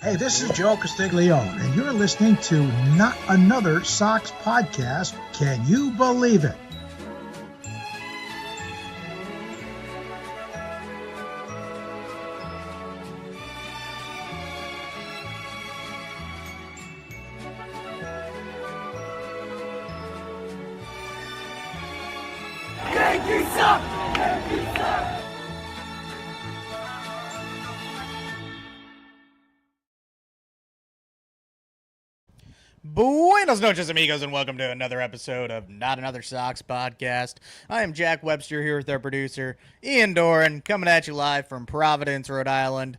Hey, this is Joe Castiglione, and you're listening to Not Another Sox Podcast. Can you believe it? Yankees suck! Yankees suck! Buenos noches, amigos, and welcome to another episode of Not Another Sox Podcast. I am Jack Webster here with our producer, Ian Doran, coming at you live from Providence, Rhode Island.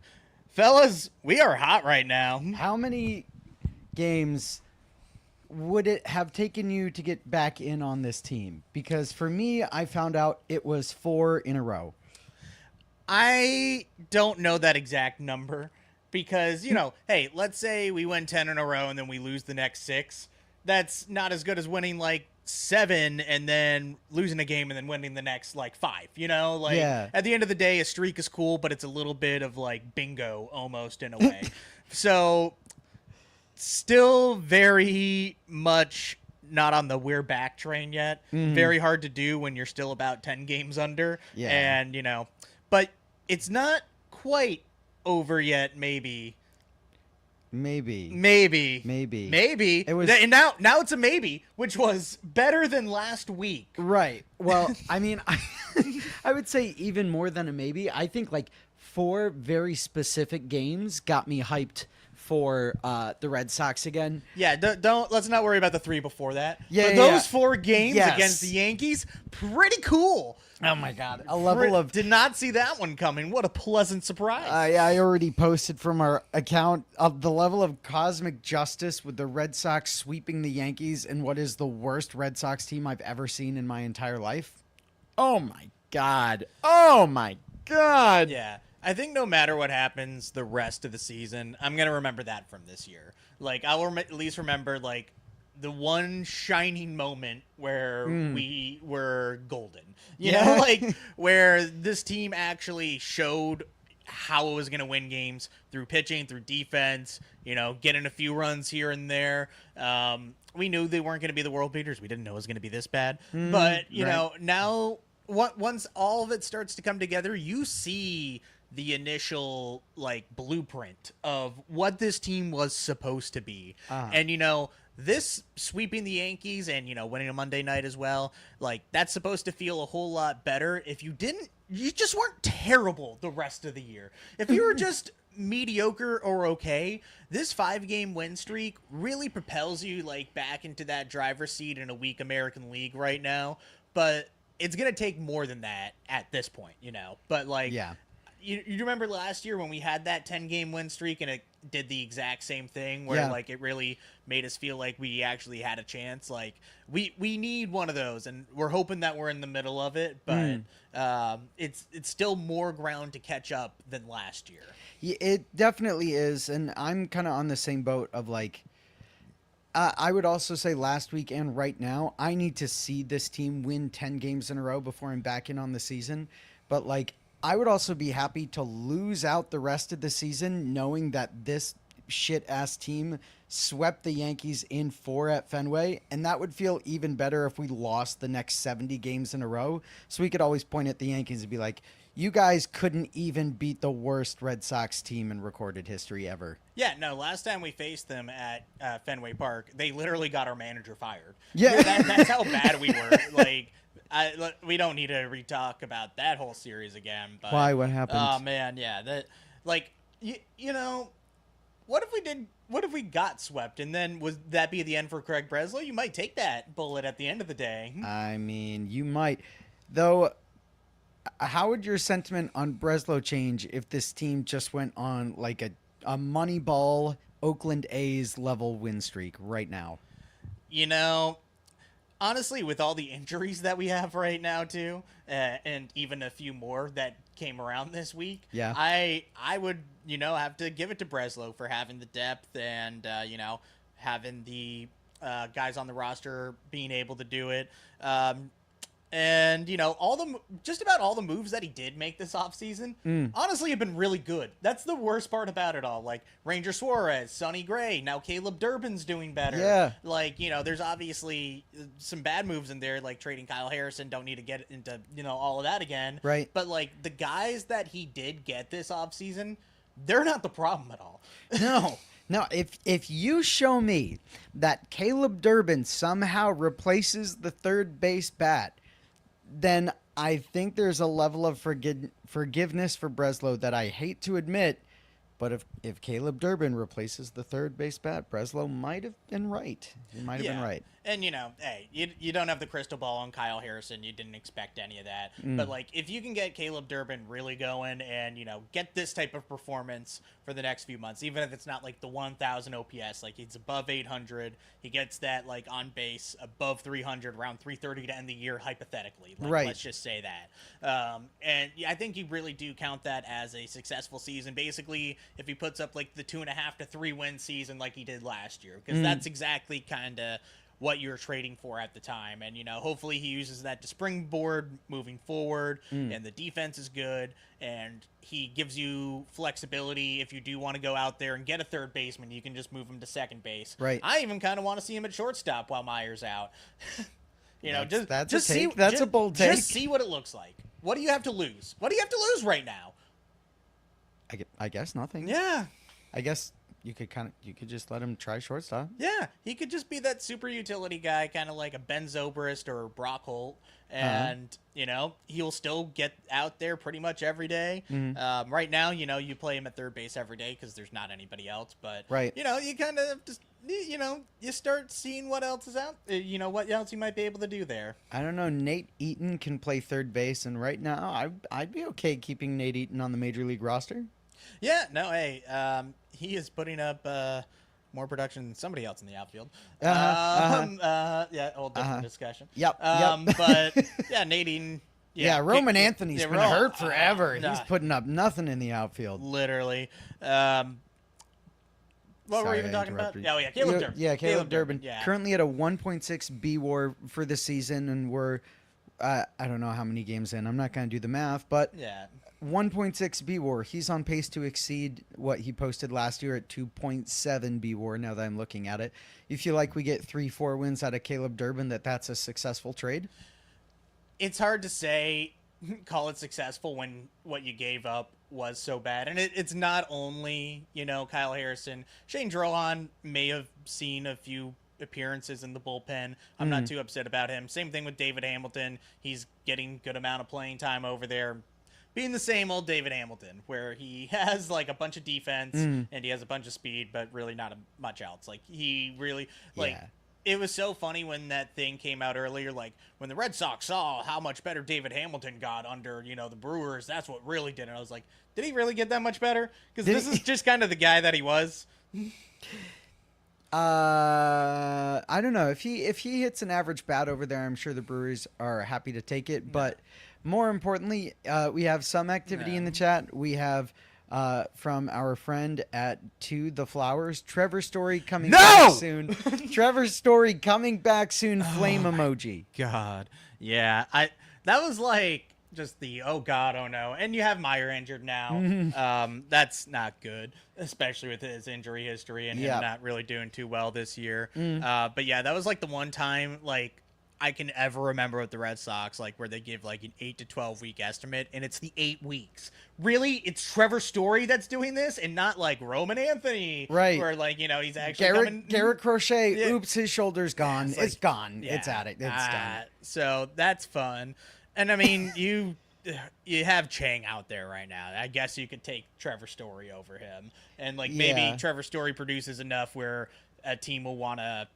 Fellas, we are hot right now. How many games would it have taken you to get back in on this team? Because for me, I found out it was 4 in a row. I don't know that exact number because, hey, let's say we win 10 in a row and then we lose the next 6. That's not as good as winning like 7 and then losing a game and then winning the next like 5, Yeah. At the end of the day, a streak is cool, but it's a little bit of like bingo almost in a way. So still very much not on the we're back train yet. Very hard to do when you're still about 10 games under. Yeah. And, but it's not quite over yet, maybe. Maybe. It was- and now it's a maybe, which was better than last week. Right. Well, I mean, I would say even more than a maybe. I think like 4 very specific games got me hyped for the Red Sox again. Yeah, don't let's not worry about the 3 before that. Yeah, but yeah, those yeah. 4 games Yes. against the Yankees, pretty cool. Oh my God. A level of... Did not see that one coming. What a pleasant surprise. I already posted from our account of the level of cosmic justice with the Red Sox sweeping the Yankees in what is the worst Red Sox team I've ever seen in my entire life. Oh my God. Oh my God. Yeah. I think no matter what happens the rest of the season, I'm going to remember that from this year. Like, I'll at least remember, like, the one shining moment where we were golden. You know, like, where this team actually showed how it was going to win games through pitching, through defense, getting a few runs here and there. We knew they weren't going to be the world beaters. We didn't know it was going to be this bad. But, now once all of it starts to come together, you see the initial like blueprint of what this team was supposed to be. And this sweeping the Yankees and winning a Monday night as well, like that's supposed to feel a whole lot better if you just weren't terrible the rest of the year. If you were just mediocre or okay, this 5-game win streak really propels you like back into that driver's seat in a weak American League right now. But it's gonna take more than that at this point, But like, Yeah. You remember last year when we had that 10-game win streak and it did the exact same thing where like it really made us feel like we actually had a chance. Like we need one of those, and we're hoping that we're in the middle of it, but it's still more ground to catch up than last year. Yeah, it definitely is, and I'm kind of on the same boat of like, I would also say last week and right now, I need to see this team win 10 games in a row before I'm back in on the season. But like, I would also be happy to lose out the rest of the season knowing that this shit-ass team swept the Yankees in 4 at Fenway, and that would feel even better if we lost the next 70 games in a row. So we could always point at the Yankees and be like, you guys couldn't even beat the worst Red Sox team in recorded history ever. Yeah, no, last time we faced them at Fenway Park, they literally got our manager fired. Yeah. That's how bad we were. Like, we don't need to re-talk about that whole series again. But, Why? What happened? Oh, man, yeah. That, like, what if we got swept and then would that be the end for Craig Breslow? You might take that bullet at the end of the day. I mean, you might. Though, how would your sentiment on Breslow change if this team just went on like a Moneyball Oakland A's level win streak right now? Honestly, with all the injuries that we have right now too, and even a few more that came around this week, Yeah. I would have to give it to Breslow for having the depth and having the guys on the roster being able to do it. And, just about all the moves that he did make this offseason, honestly, have been really good. That's the worst part about it all. Like, Ranger Suarez, Sonny Gray, now Caleb Durbin's doing better. Yeah. Like, there's obviously some bad moves in there, like trading Kyle Harrison. Don't need to get into, all of that again. Right. But, like, the guys that he did get this offseason, they're not the problem at all. No. No, if you show me that Caleb Durbin somehow replaces the third base bat, then I think there's a level of forgiveness for Breslow that I hate to admit. But if Caleb Durbin replaces the third base bat, Breslow might have been right. He might have been right. And, hey, you don't have the crystal ball on Kyle Harrison. You didn't expect any of that. But, like, if you can get Caleb Durbin really going and, get this type of performance for the next few months, even if it's not, like, the 1,000 OPS, like, he's above 800. He gets that, like, on base above 300, around 330 to end the year, hypothetically. Like, right. Let's just say that. And I think you really do count that as a successful season. Basically, if he puts up, like, the 2.5 to 3 win season like he did last year. Because that's exactly kind of what you're trading for at the time. And, hopefully he uses that to springboard moving forward, and the defense is good, and he gives you flexibility. If you do want to go out there and get a third baseman, you can just move him to second base. Right. I even kind of want to see him at shortstop while Myers out. That's just a take. See, that's a bold take. Just see what it looks like. What do you have to lose? What do you have to lose right now? I guess nothing. Yeah. I guess you could just let him try shortstop. Yeah, he could just be that super utility guy, kind of like a Ben Zobrist or Brock Holt, and he'll still get out there pretty much every day. Right now, you play him at third base every day because there's not anybody else. But right. You kind of just you start seeing what else is out. What else you might be able to do there. I don't know. Nate Eaton can play third base, and right now, I'd be okay keeping Nate Eaton on the major league roster. Yeah, no, hey, he is putting up more production than somebody else in the outfield. Yeah, whole different discussion. Yep. But yeah, Nadine. Yeah, Roman Anthony's been hurt forever. Nah. He's putting up nothing in the outfield. Literally. What were we even talking about? Oh, yeah, Caleb Durbin. Yeah, Caleb Durbin. Yeah. Currently at a 1.6 B-WAR for the season, and we're, I don't know how many games in. I'm not going to do the math, but Yeah. 1.6 B-WAR. He's on pace to exceed what he posted last year at 2.7 B-WAR, now that I'm looking at it. You feel like we get 3-4 wins out of Caleb Durbin, that's a successful trade? It's hard to say, call it successful when what you gave up was so bad. And it's not only, Kyle Harrison. Shane Drohan may have seen a few appearances in the bullpen. I'm not too upset about him. Same thing with David Hamilton. He's getting good amount of playing time over there. Being the same old David Hamilton, where he has like a bunch of defense and he has a bunch of speed, but really not much else. Like he really It was so funny when that thing came out earlier. Like when the Red Sox saw how much better David Hamilton got under the Brewers, that's what really did it. I was like, did he really get that much better? Because this is just kind of the guy that he was. I don't know if he hits an average bat over there. I'm sure the Brewers are happy to take it, but. More importantly, we have some activity in the chat. We have from our friend at To The Flowers, Trevor Story coming back soon. Trevor Story coming back soon. Flame emoji. God, yeah, that was like just the oh god, oh no, and you have Meyer injured now. That's not good, especially with his injury history and him not really doing too well this year. But yeah, that was like the one time like I can ever remember with the Red Sox, like where they give like an 8 to 12 week estimate, and it's the 8 weeks. Really, it's Trevor Story that's doing this, and not like Roman Anthony, right? Where like he's actually Garrett Crochet. Yeah. Oops, his shoulder's gone. It's gone. Yeah. It's at it. It's done. So that's fun, and I mean you have Chang out there right now. I guess you could take Trevor Story over him, and like maybe Trevor Story produces enough where a team will want to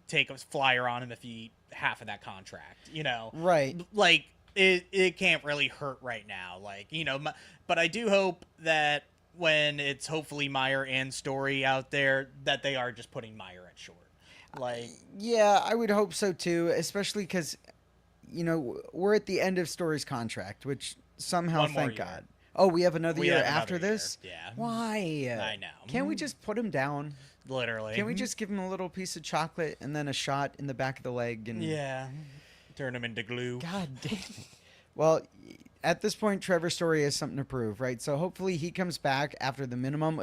take a flyer on him if he half of that contract, right? Like it can't really hurt right now, like but I do hope that when it's hopefully Meyer and Story out there that they are just putting Meyer at short. Like yeah, I would hope so too, especially because we're at the end of Story's contract, which somehow thank God. Oh, we have another year after this? Yeah. Why? I know. Can't we just put him down? Literally. Can we just give him a little piece of chocolate and then a shot in the back of the leg? And Turn them into glue. God damn it. Well, at this point, Trevor Story has something to prove, right? So hopefully he comes back after the minimum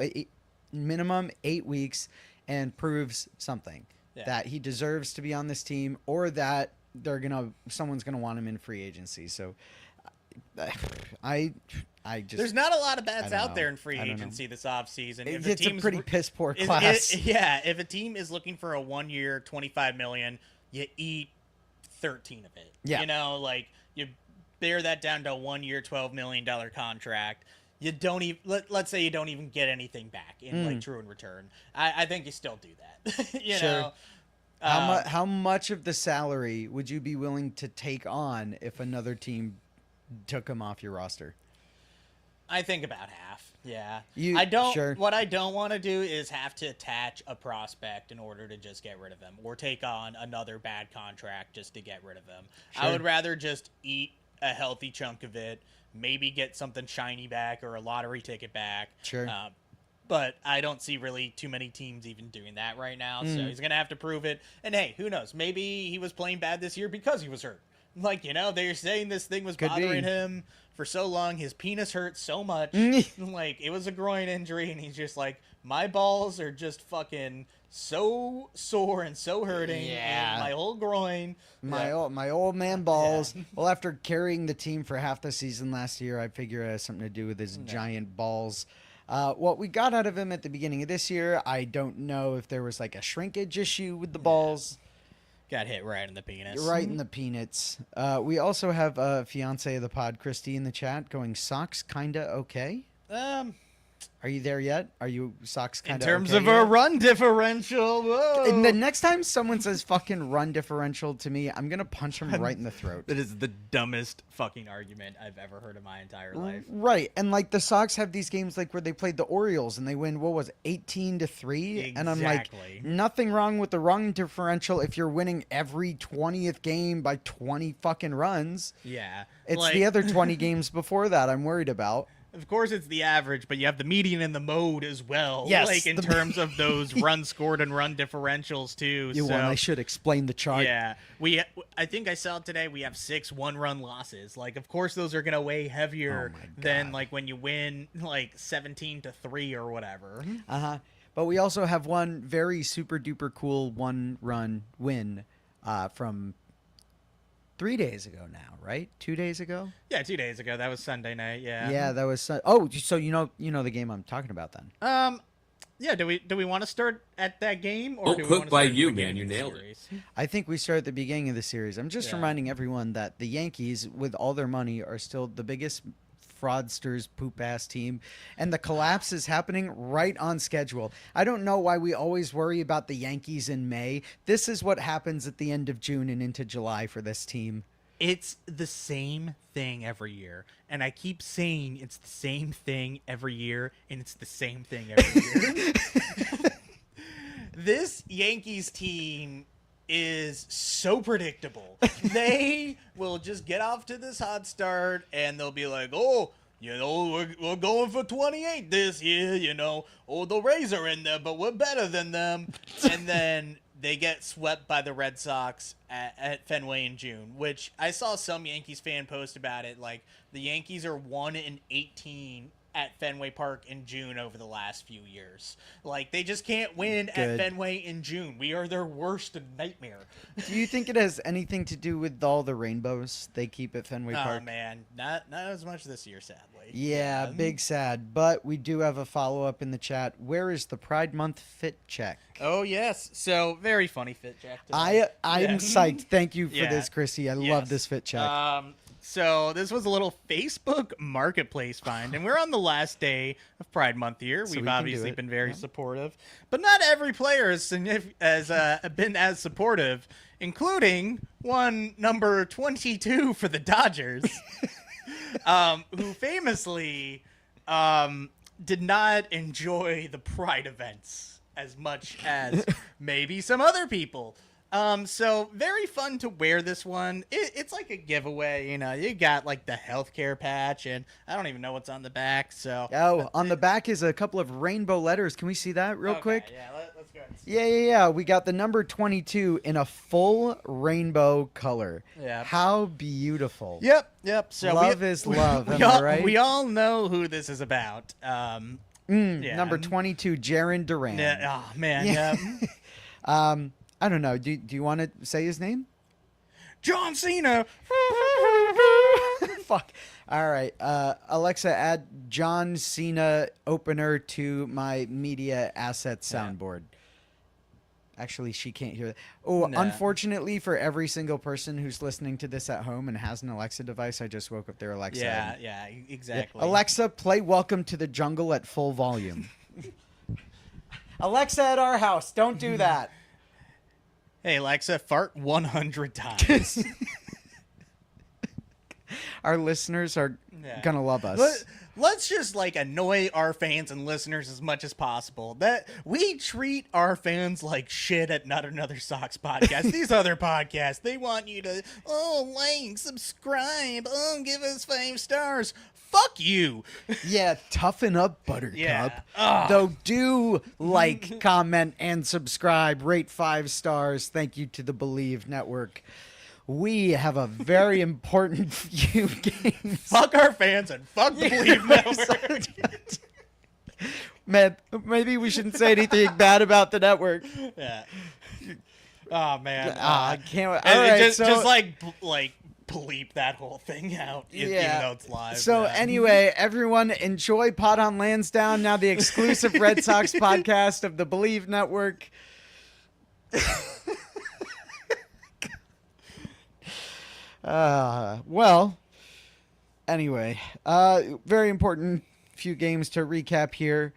8 weeks and proves something that he deserves to be on this team, or that someone's gonna want him in free agency. So I just There's not a lot of bats out there in free agency this offseason. It's a pretty piss poor class. If a team is looking for a 1 year, $25 million, you eat 13 of it. Yeah. You know, like you bear that down to a 1 year, $12 million contract. You don't even let's say you don't even get anything back in like true in return. I think you still do that. you know. How much of the salary would you be willing to take on if another team took him off your roster? I think about half. Yeah. What I don't want to do is have to attach a prospect in order to just get rid of them, or take on another bad contract just to get rid of them. Sure. I would rather just eat a healthy chunk of it, maybe get something shiny back or a lottery ticket back. Sure. But I don't see really too many teams even doing that right now. So he's going to have to prove it. And hey, who knows? Maybe he was playing bad this year because he was hurt. Like, you know, they're saying this thing was bothering him for so long. His penis hurt so much. Like, it was a groin injury. And he's just like, my balls are just fucking so sore and so hurting. Yeah. My whole groin. My old man balls. Yeah. Well, after carrying the team for half the season last year, I figure it has something to do with his giant balls. What we got out of him at the beginning of this year, I don't know if there was like a shrinkage issue with the balls. Got hit right in the penis. Right in the peanuts. We also have a fiance of the pod, Christy, in the chat going, socks kinda okay? Are you there yet? Are you socks kinda okay? In terms of a run differential, whoa. And the next time someone says fucking run differential to me, I'm gonna punch him right in the throat. That is the dumbest fucking argument I've ever heard in my entire life. Right. And like the Sox have these games like where they played the Orioles and they win, what was it, 18-3? Exactly. And I'm like, nothing wrong with the run differential if you're winning every 20th game by 20 fucking runs. Yeah. It's like, the other 20 games before that I'm worried about. Of course, it's the average, but you have the median and the mode as well. Yes, like in terms of those runs scored and run differentials too. I should explain the chart. Yeah, I think I saw today we have 6 one-run losses. Like, of course, those are gonna weigh heavier than like when you win like 17-3 or whatever. But we also have one very super duper cool one-run win from 3 days ago now, right? 2 days ago? Yeah, 2 days ago. That was Sunday night. Yeah. Yeah, that was. Oh, so you know the game I'm talking about then. Yeah. Do we want to start at that game, or do we hooked want to by start you, man. You nailed it. I think we start at the beginning of the series. I'm just reminding everyone that the Yankees, with all their money, are still the biggest fraudsters poop ass team, and the collapse is happening right on schedule. I don't know why we always worry about the Yankees in May. This is what happens at the end of June and into July for this team. It's the same thing every year, and I keep saying it's the same thing every year, and it's the same thing every year. This Yankees team is so predictable. They will just get off to this hot start, and they'll be like, oh, you know, we're going for 28 this year, you know. Oh, the Rays are in there, but we're better than them. And then they get swept by the Red Sox at Fenway in June, which I saw some Yankees fan post about it. Like, the Yankees are 1-18 at Fenway Park in June over the last few years. Like, they just can't win at Fenway in June. We are their worst nightmare. Do you think it has anything to do with all the rainbows they keep at Fenway Park? Oh, man. Not as much this year, sadly. Yeah, big sad. But we do have a follow-up in the chat. Where is the Pride Month fit check? Oh, yes. So, very funny fit check today. I'm psyched. Thank you for this, Chrissy. I love this fit check. So this was a little Facebook Marketplace find, and we're on the last day of Pride Month here. So We've obviously been very supportive, but not every player has been as supportive, including one number 22 for the Dodgers, who famously did not enjoy the Pride events as much as maybe some other people. So very fun to wear this one. It's like a giveaway, you know. You got like the healthcare patch, and I don't even know what's on the back. So on the back is a couple of rainbow letters. Can we see that real quick? Yeah, let's Yeah. We got the number 22 in a full rainbow color. Yeah. How beautiful. Yep. So Love is love. Am I all, right? we all know who this is about. Yeah. Number 22, Jaron Duran. Yeah, oh man. Yeah. Yeah. I don't know. Do you want to say his name? John Cena. Fuck. All right. Alexa, add John Cena opener to my media asset soundboard. Actually, she can't hear that. Oh, No. Unfortunately for every single person who's listening to this at home and has an Alexa device, I just woke up their Alexa. Yeah, and- yeah, exactly. Alexa, play Welcome to the Jungle at full volume. Alexa at our house, don't do that. Hey, Alexa, fart 100 times. Our listeners are Yeah. gonna love us. Let's just like annoy our fans and listeners as much as possible. That we treat our fans like shit at Not Another Sox podcast. These other podcasts, they want you to like, subscribe, give us 5 stars. Fuck you. Yeah, toughen up, Buttercup. Yeah. Ugh. Though do like, comment, and subscribe. Rate 5 stars. Thank you to the Believe Network. We have a very important few games. Fuck our fans and fuck the Believe Network. Man, maybe we shouldn't say anything bad about the network. Yeah. Oh man. I can't. All And right, just so, like bleep that whole thing out, even though it's live. So yeah. anyway, everyone enjoy Pot on Lansdowne, now the exclusive Red Sox podcast of the Believe Network. Well, anyway, very important few games to recap here.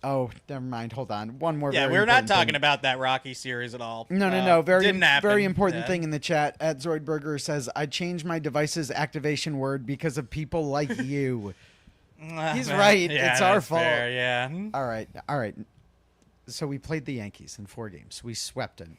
Oh, never mind. Hold on. One more. Yeah, very we're not important talking thing. about that Rocky series at all. No. Very, didn't happen. very important Yeah. thing in the chat. At Zoidberger says, I changed my device's activation word because of people like you. He's right. Yeah, It's our that's fault. fair, yeah. All right. So we played the Yankees in 4 games. We swept them.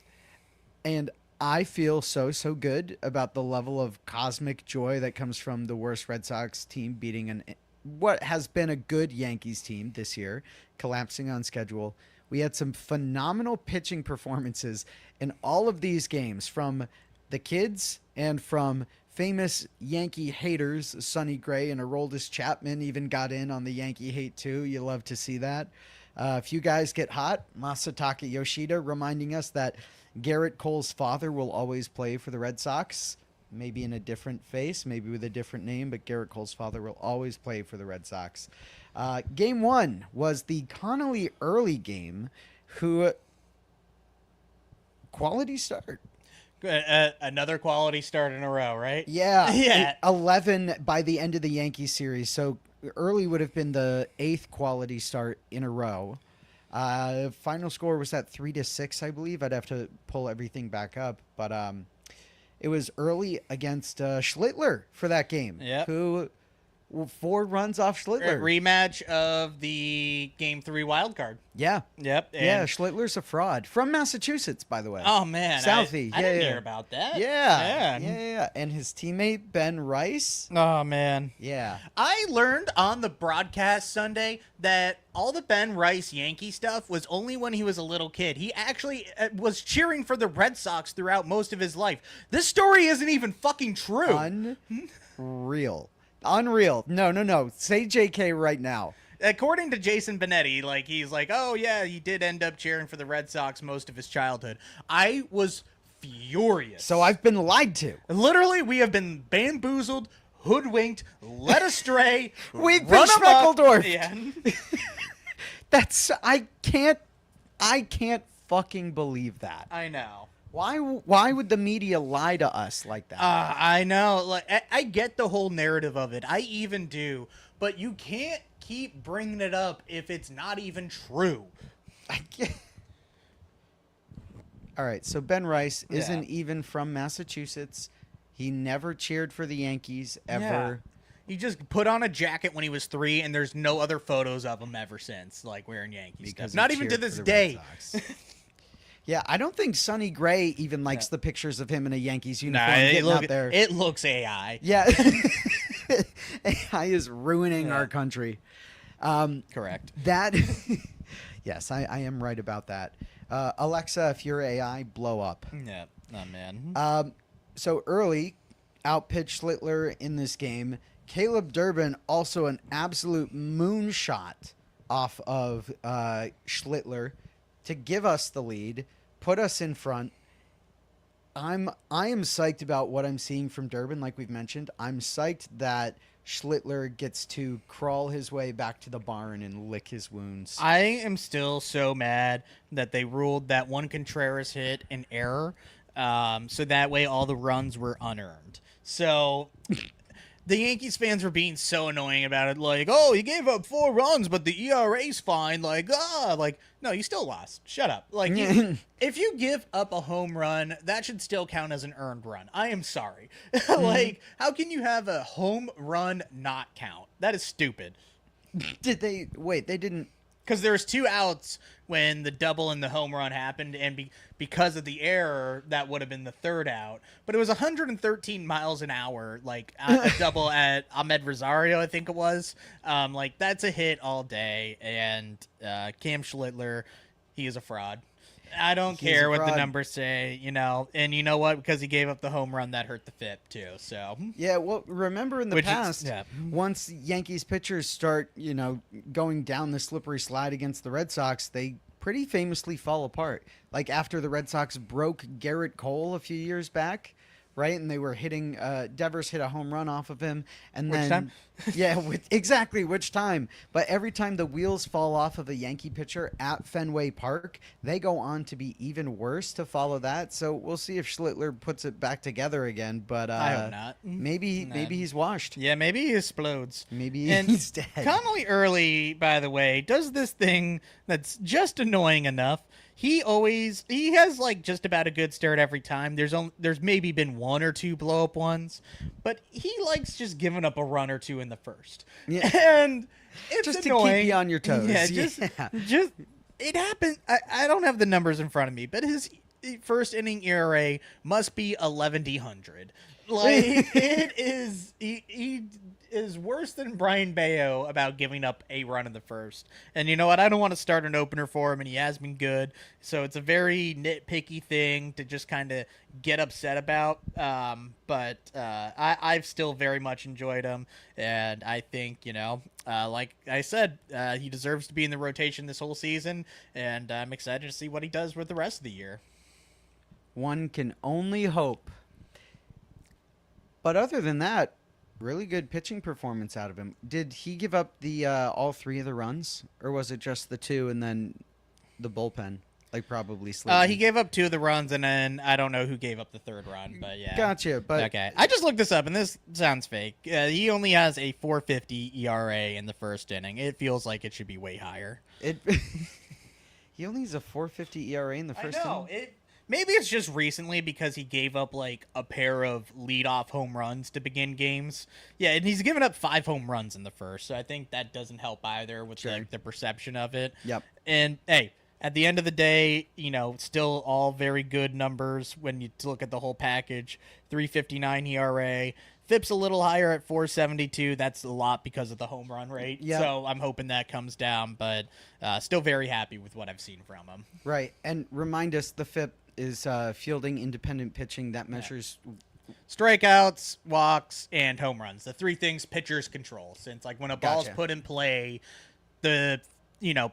And I feel so good about the level of cosmic joy that comes from the worst Red Sox team beating what has been a good Yankees team this year, collapsing on schedule. We had some phenomenal pitching performances in all of these games from the kids and from famous Yankee haters. Sonny Gray and Aroldis Chapman even got in on the Yankee hate too. You love to see that. A few guys get hot. Masataka Yoshida reminding us that Garrett Cole's father will always play for the Red Sox. Maybe in a different face, maybe with a different name, but Garrett Cole's father will always play for the Red Sox. Game 1 was the Connolly early game, who quality start. Another quality start in a row, right? Yeah. Yeah. 11 by the end of the Yankees series. So early would have been the 8th quality start in a row. Final score was at 3-6, I believe. I'd have to pull everything back up, but it was early against Schlittler for that game. Yep. Who 4 runs off Schlittler. Rematch of the Game 3 wild card. Yeah. Yep. Yeah, and- Schlittler's a fraud. From Massachusetts, by the way. Oh man, Southie. I Yeah, didn't yeah. hear about that. Yeah. And his teammate, Ben Rice. Oh man. Yeah. I learned on the broadcast Sunday that all the Ben Rice Yankee stuff was only when he was a little kid. He actually was cheering for the Red Sox throughout most of his life. This story isn't even fucking true. Unreal. Unreal. No. Say JK right now. According to Jason Benetti, he's like, oh yeah, he did end up cheering for the Red Sox most of his childhood. I was furious. So I've been lied to. Literally, we have been bamboozled, hoodwinked, led astray. We've been run amok. Schmeckledorfed. Yeah. That's I can't fucking believe that. I know. Why would the media lie to us like that? I know. I get the whole narrative of it. I even do. But you can't keep bringing it up if it's not even true. I get... All right, so Ben Rice isn't even from Massachusetts. He never cheered for the Yankees ever. Yeah. He just put on a jacket when he was 3, and there's no other photos of him ever since, wearing Yankees Because stuff. he Not even to cheered this for the Red day. Sox. Yeah, I don't think Sonny Gray even likes the pictures of him in a Yankees uniform Nah, getting out there. it looks AI. Yeah. AI is ruining our country. Correct. That Yes, I am right about that. Alexa, if you're AI, blow up. Yeah, oh man. So early, outpitched Schlittler in this game. Caleb Durbin also an absolute moonshot off of Schlittler to give us the lead, put us in front. I am psyched about what I'm seeing from Durbin, like we've mentioned. I'm psyched that Schlittler gets to crawl his way back to the barn and lick his wounds. I am still so mad that they ruled that one Contreras hit an error, so that way all the runs were unearned. So the Yankees fans were being so annoying about it, like, oh, you gave up 4 runs, but the ERA's fine. Like, no, you still lost. Shut up. Like, if you give up a home run, that should still count as an earned run. I am sorry. Like, how can you have a home run not count? That is stupid. Did they wait? They didn't. Because there was 2 outs when the double and the home run happened, and because of the error, that would have been the 3rd out. But it was 113 miles an hour, like a double at Ahmed Rosario, I think it was. Like, that's a hit all day, and Cam Schlittler, he is a fraud. I don't care what the numbers say, and you know what? Because he gave up the home run, that hurt the FIP too. So yeah, well, remember in the past, once Yankees pitchers start, going down the slippery slide against the Red Sox, they pretty famously fall apart. Like after the Red Sox broke Garrett Cole a few years back. Right, and they were hitting. Devers hit a home run off of him, and which then time? Yeah, exactly which time. But every time the wheels fall off of a Yankee pitcher at Fenway Park, they go on to be even worse to follow that. So we'll see if Schlittler puts it back together again. But I hope not. Maybe he's washed. Yeah, maybe he explodes. Maybe he's dead. Connolly Early, by the way, does this thing that's just annoying enough. He has like just about a good start every time. There's maybe been 1 or 2 blow up ones, but he likes just giving up a run or 2 in the first. Yeah. And it's just annoying. To keep you on your toes. Yeah, just it happened. I don't have the numbers in front of me, but his first inning ERA must be 1100. Like it is. He is worse than Brian Bayo about giving up a run in the first. And you know what? I don't want to start an opener for him, and he has been good. So it's a very nitpicky thing to just kind of get upset about. But I've still very much enjoyed him. And I think, like I said, he deserves to be in the rotation this whole season. And I'm excited to see what he does with the rest of the year. One can only hope. But other than that, really good pitching performance out of him. Did he give up the all 3 of the runs, or was it just the 2 and then the bullpen? Like probably Slayton. He gave up 2 of the runs, and then I don't know who gave up the 3rd run, but yeah. Gotcha. But okay, I just looked this up, and this sounds fake. He only has a 4.50 ERA in the first inning. It feels like it should be way higher. He only has a 4.50 ERA in the first inning. Maybe it's just recently because he gave up like a pair of leadoff home runs to begin games. Yeah, and he's given up 5 home runs in the first, so I think that doesn't help either with like the perception of it. Yep. And hey, at the end of the day, still all very good numbers when you look at the whole package. 3.59 ERA. FIP's a little higher at 4.72. That's a lot because of the home run rate. Yep. So I'm hoping that comes down, but still very happy with what I've seen from him. Right, and remind us the FIP is fielding independent pitching that measures strikeouts, walks, and home runs. The 3 things pitchers control. Since like when a ball's put in play, the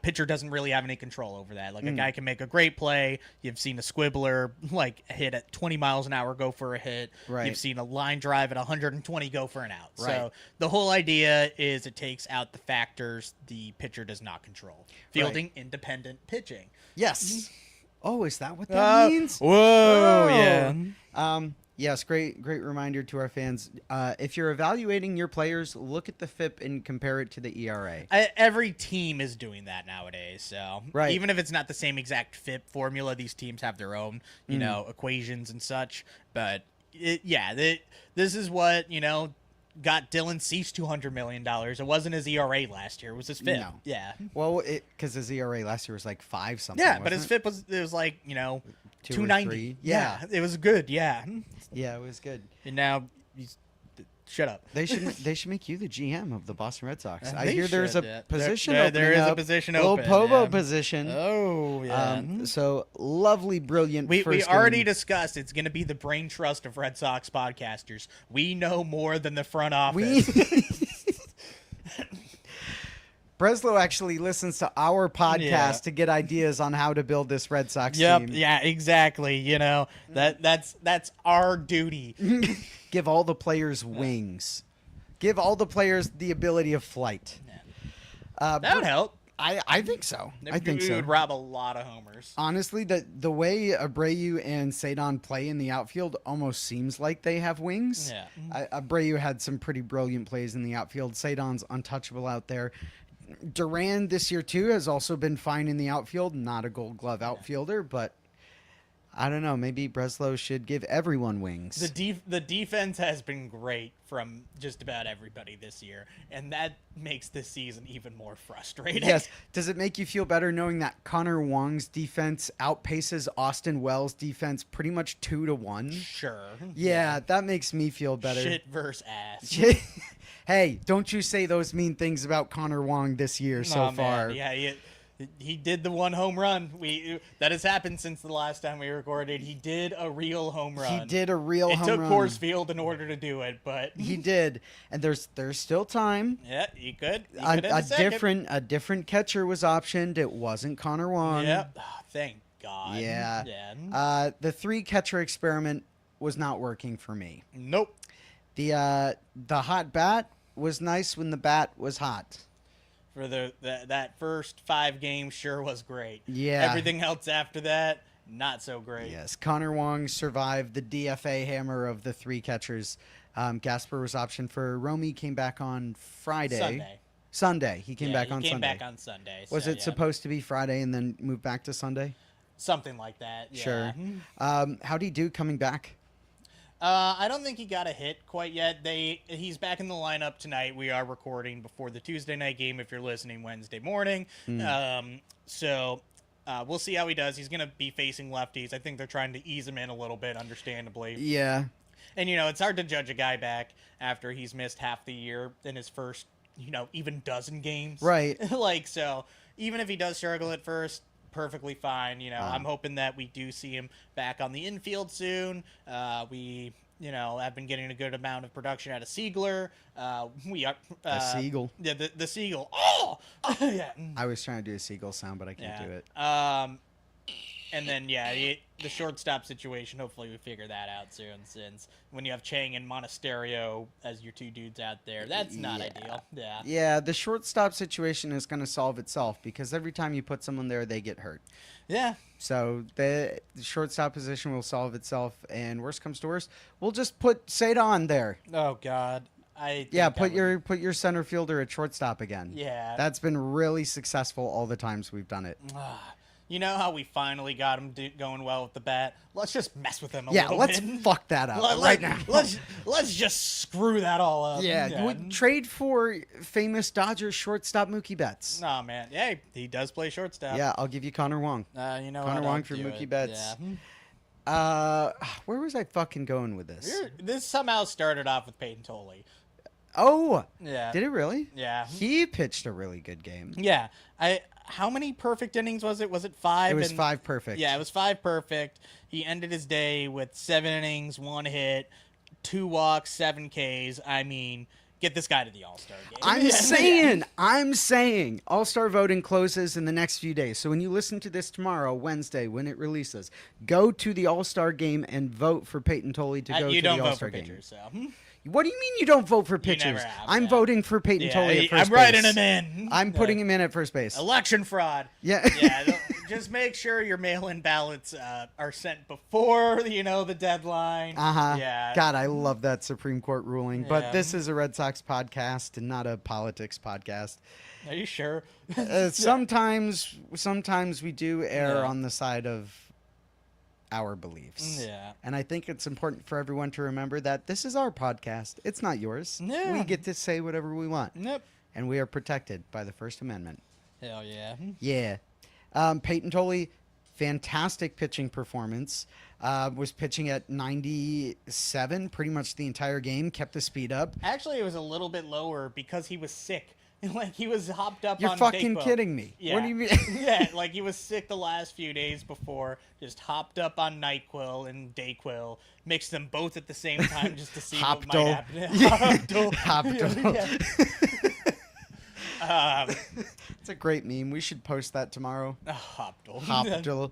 pitcher doesn't really have any control over that. Like a guy can make a great play. You've seen a squibbler like hit at 20 miles an hour go for a hit. Right. You've seen a line drive at 120 go for an out. Right. So the whole idea is it takes out the factors the pitcher does not control. Fielding independent pitching. Yes. Oh, is that what that means? Whoa, yeah. Yes, great reminder to our fans. If you're evaluating your players, look at the FIP and compare it to the ERA. Every team is doing that nowadays. So even if it's not the same exact FIP formula, these teams have their own, equations and such. But this is what, got Dylan Cease $200 million. It wasn't his ERA last year. It was his FIP. No. Yeah. Well, because his ERA last year was like 5 something. Yeah, but his FIP was like 290. Yeah, it was good. Yeah. Yeah, it was good. And now Shut up. They should make you the GM of the Boston Red Sox. I They hear there's should, a yeah. position There opening is a up, position little open, Povo yeah. position. Oh, yeah. So lovely, brilliant. We first already game. discussed it's going to be the brain trust of Red Sox podcasters. We know more than the front We office. Breslow actually listens to our podcast Yeah. to get ideas on how to build this Red Sox Yep. team. Yeah. Exactly. You know that's our duty. Give all the players wings. Give all the players the ability of flight. That would help. I think so. I think we so. would rob a lot of homers. Honestly, the way Abreu and Cedon play in the outfield almost seems like they have wings. Yeah. Abreu had some pretty brilliant plays in the outfield. Cedon's untouchable out there. Duran this year too has also been fine in the outfield. Not a Gold Glove outfielder, but I don't know. Maybe Breslow should give everyone wings. The defense has been great from just about everybody this year, and that makes this season even more frustrating. Yes. Does it make you feel better knowing that Connor Wong's defense outpaces Austin Wells' defense pretty much 2-1? Sure. Yeah, that makes me feel better. Shit versus ass. Hey, don't you say those mean things about Connor Wong this year so Oh, far. man. Yeah, he did the one home run. That has happened since the last time we recorded. He did a real home run. He did a real It home took run. Coors Field in order to do it, but He did, and there's still time. yeah, he could. He A, could in a second. a different catcher was optioned. It wasn't Connor Wong. Yep. Oh, thank God. Yeah. Yeah. The 3 catcher experiment was not working for me. Nope. The hot bat was nice when the bat was hot. For that first 5 games, sure was great. Yeah. Everything else after that, not so great. Yes, Connor Wong survived the DFA hammer of the 3 catchers. Gasper was optioned for Romy. Came back on Friday. Sunday. He came back on He came Sunday. back on Sunday. Was so, it supposed to be Friday and then move back to Sunday? something like that? Yeah. Sure. How'd he do coming back? I don't think he got a hit quite yet. He's back in the lineup tonight. We are recording before the Tuesday night game if you're listening Wednesday morning. So we'll see how he does. He's going to be facing lefties. I think they're trying to ease him in a little bit, understandably. Yeah. And, it's hard to judge a guy back after he's missed half the year in his first, even dozen games. Right. So even if he does struggle at first, perfectly fine. I'm hoping that we do see him back on the infield soon. We have been getting a good amount of production out of Siegler. We are Siegel. Yeah, the Siegel. Oh, yeah. I was trying to do a seagull sound, but I can't do it. And then the shortstop situation. Hopefully we figure that out soon. Since when you have Chang and Monasterio as your two dudes out there, that's not ideal. Yeah. Yeah, the shortstop situation is going to solve itself because every time you put someone there, they get hurt. Yeah. So the shortstop position will solve itself, and worst comes to worst, we'll just put Cedon there. Oh God. Put your center fielder at shortstop again. Yeah. That's been really successful all the times we've done it. You know how we finally got him going well with the bat? Let's just mess with him a Yeah, little let's bit. fuck that up right now. Let's just screw that all up. Yeah, would trade for famous Dodgers shortstop Mookie Betts. Oh man, yeah, he does play shortstop. Yeah, I'll give you Connor Wong. Connor Wong for Mookie Betts. Yeah. Where was I fucking going with this? This somehow started off with Peyton Tolley. Oh, Yeah. did it really? Yeah. He pitched a really good game. Yeah. How many perfect innings was it? Was it 5? It was 5 perfect. Yeah, it was 5 perfect. He ended his day with 7 innings, 1 hit, 2 walks, 7 Ks. I mean, get this guy to the All-Star game. I'm saying All-Star voting closes in the next few days. So when you listen to this tomorrow, Wednesday, when it releases, go to the All-Star game and vote for Peyton Tolley to go to the All-Star game. Pitchers, so. What do you mean you don't vote for pitchers? never have, I'm yeah. voting for Peyton Tolley at first base. I'm writing him in. I'm putting him in at first base. Election fraud. Yeah. Yeah. Just make sure your mail-in ballots are sent before the deadline. Yeah. God, I love that Supreme Court ruling. Yeah. But this is a Red Sox podcast and not a politics podcast. Are you sure? Sometimes we do err Yeah. on the side of our beliefs. Yeah. And I think it's important for everyone to remember that this is our podcast. It's not yours. Yeah. We get to say whatever we want. Nope. And we are protected by the First Amendment. Hell yeah. Yeah. Peyton Tolley, fantastic pitching performance. Was pitching at 97 pretty much the entire game, kept the speed up. Actually, it was a little bit lower because he was sick. Like, he was hopped up You're on fucking Dayquil. kidding me. Yeah. What do you mean? Yeah, like he was sick the last few days before, just hopped up on NyQuil and Dayquil, mixed them both at the same time just to see what might Hopdol. happen. Hopdol. Yeah. It's a great meme. We should post that tomorrow. Hopdol. Hopdol.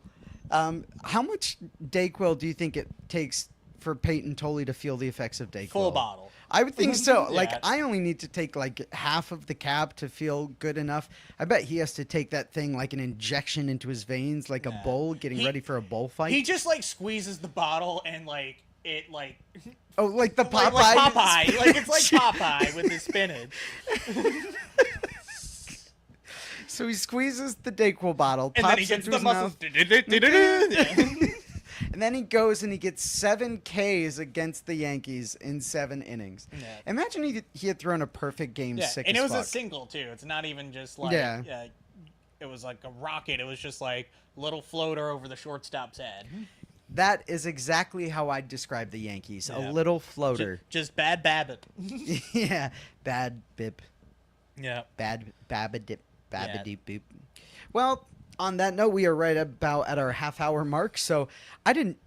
How much Dayquil do you think it takes for Peyton Tolley to feel the effects of Dayquil? Full bottle. I would think so. Yeah. Like, I only need to take like half of the cap to feel good enough. I bet he has to take that thing like an injection into his veins, like a bull getting ready for a bullfight. He just like squeezes the bottle and like it like Oh, like the Popeye. like Popeye. Like it's like Popeye with his spinach. So he squeezes the Dayquil bottle, And pops then he gets into the his muscles. mouth, and then he goes and he gets 7 Ks against the Yankees in 7 innings. Yeah. Imagine he had thrown a perfect game, Yeah, sick and as it was a fuck. single too. It's not even just like Yeah. it was like a rocket. It was just like little floater over the shortstop's head. That is exactly how I'd describe the Yankees. Yeah. A little floater. Just bad Babbitt. Yeah. Bad bip. Yeah. Bad babadip. Babadip boop. Well, on that note, we are right about at our half-hour mark. So I didn't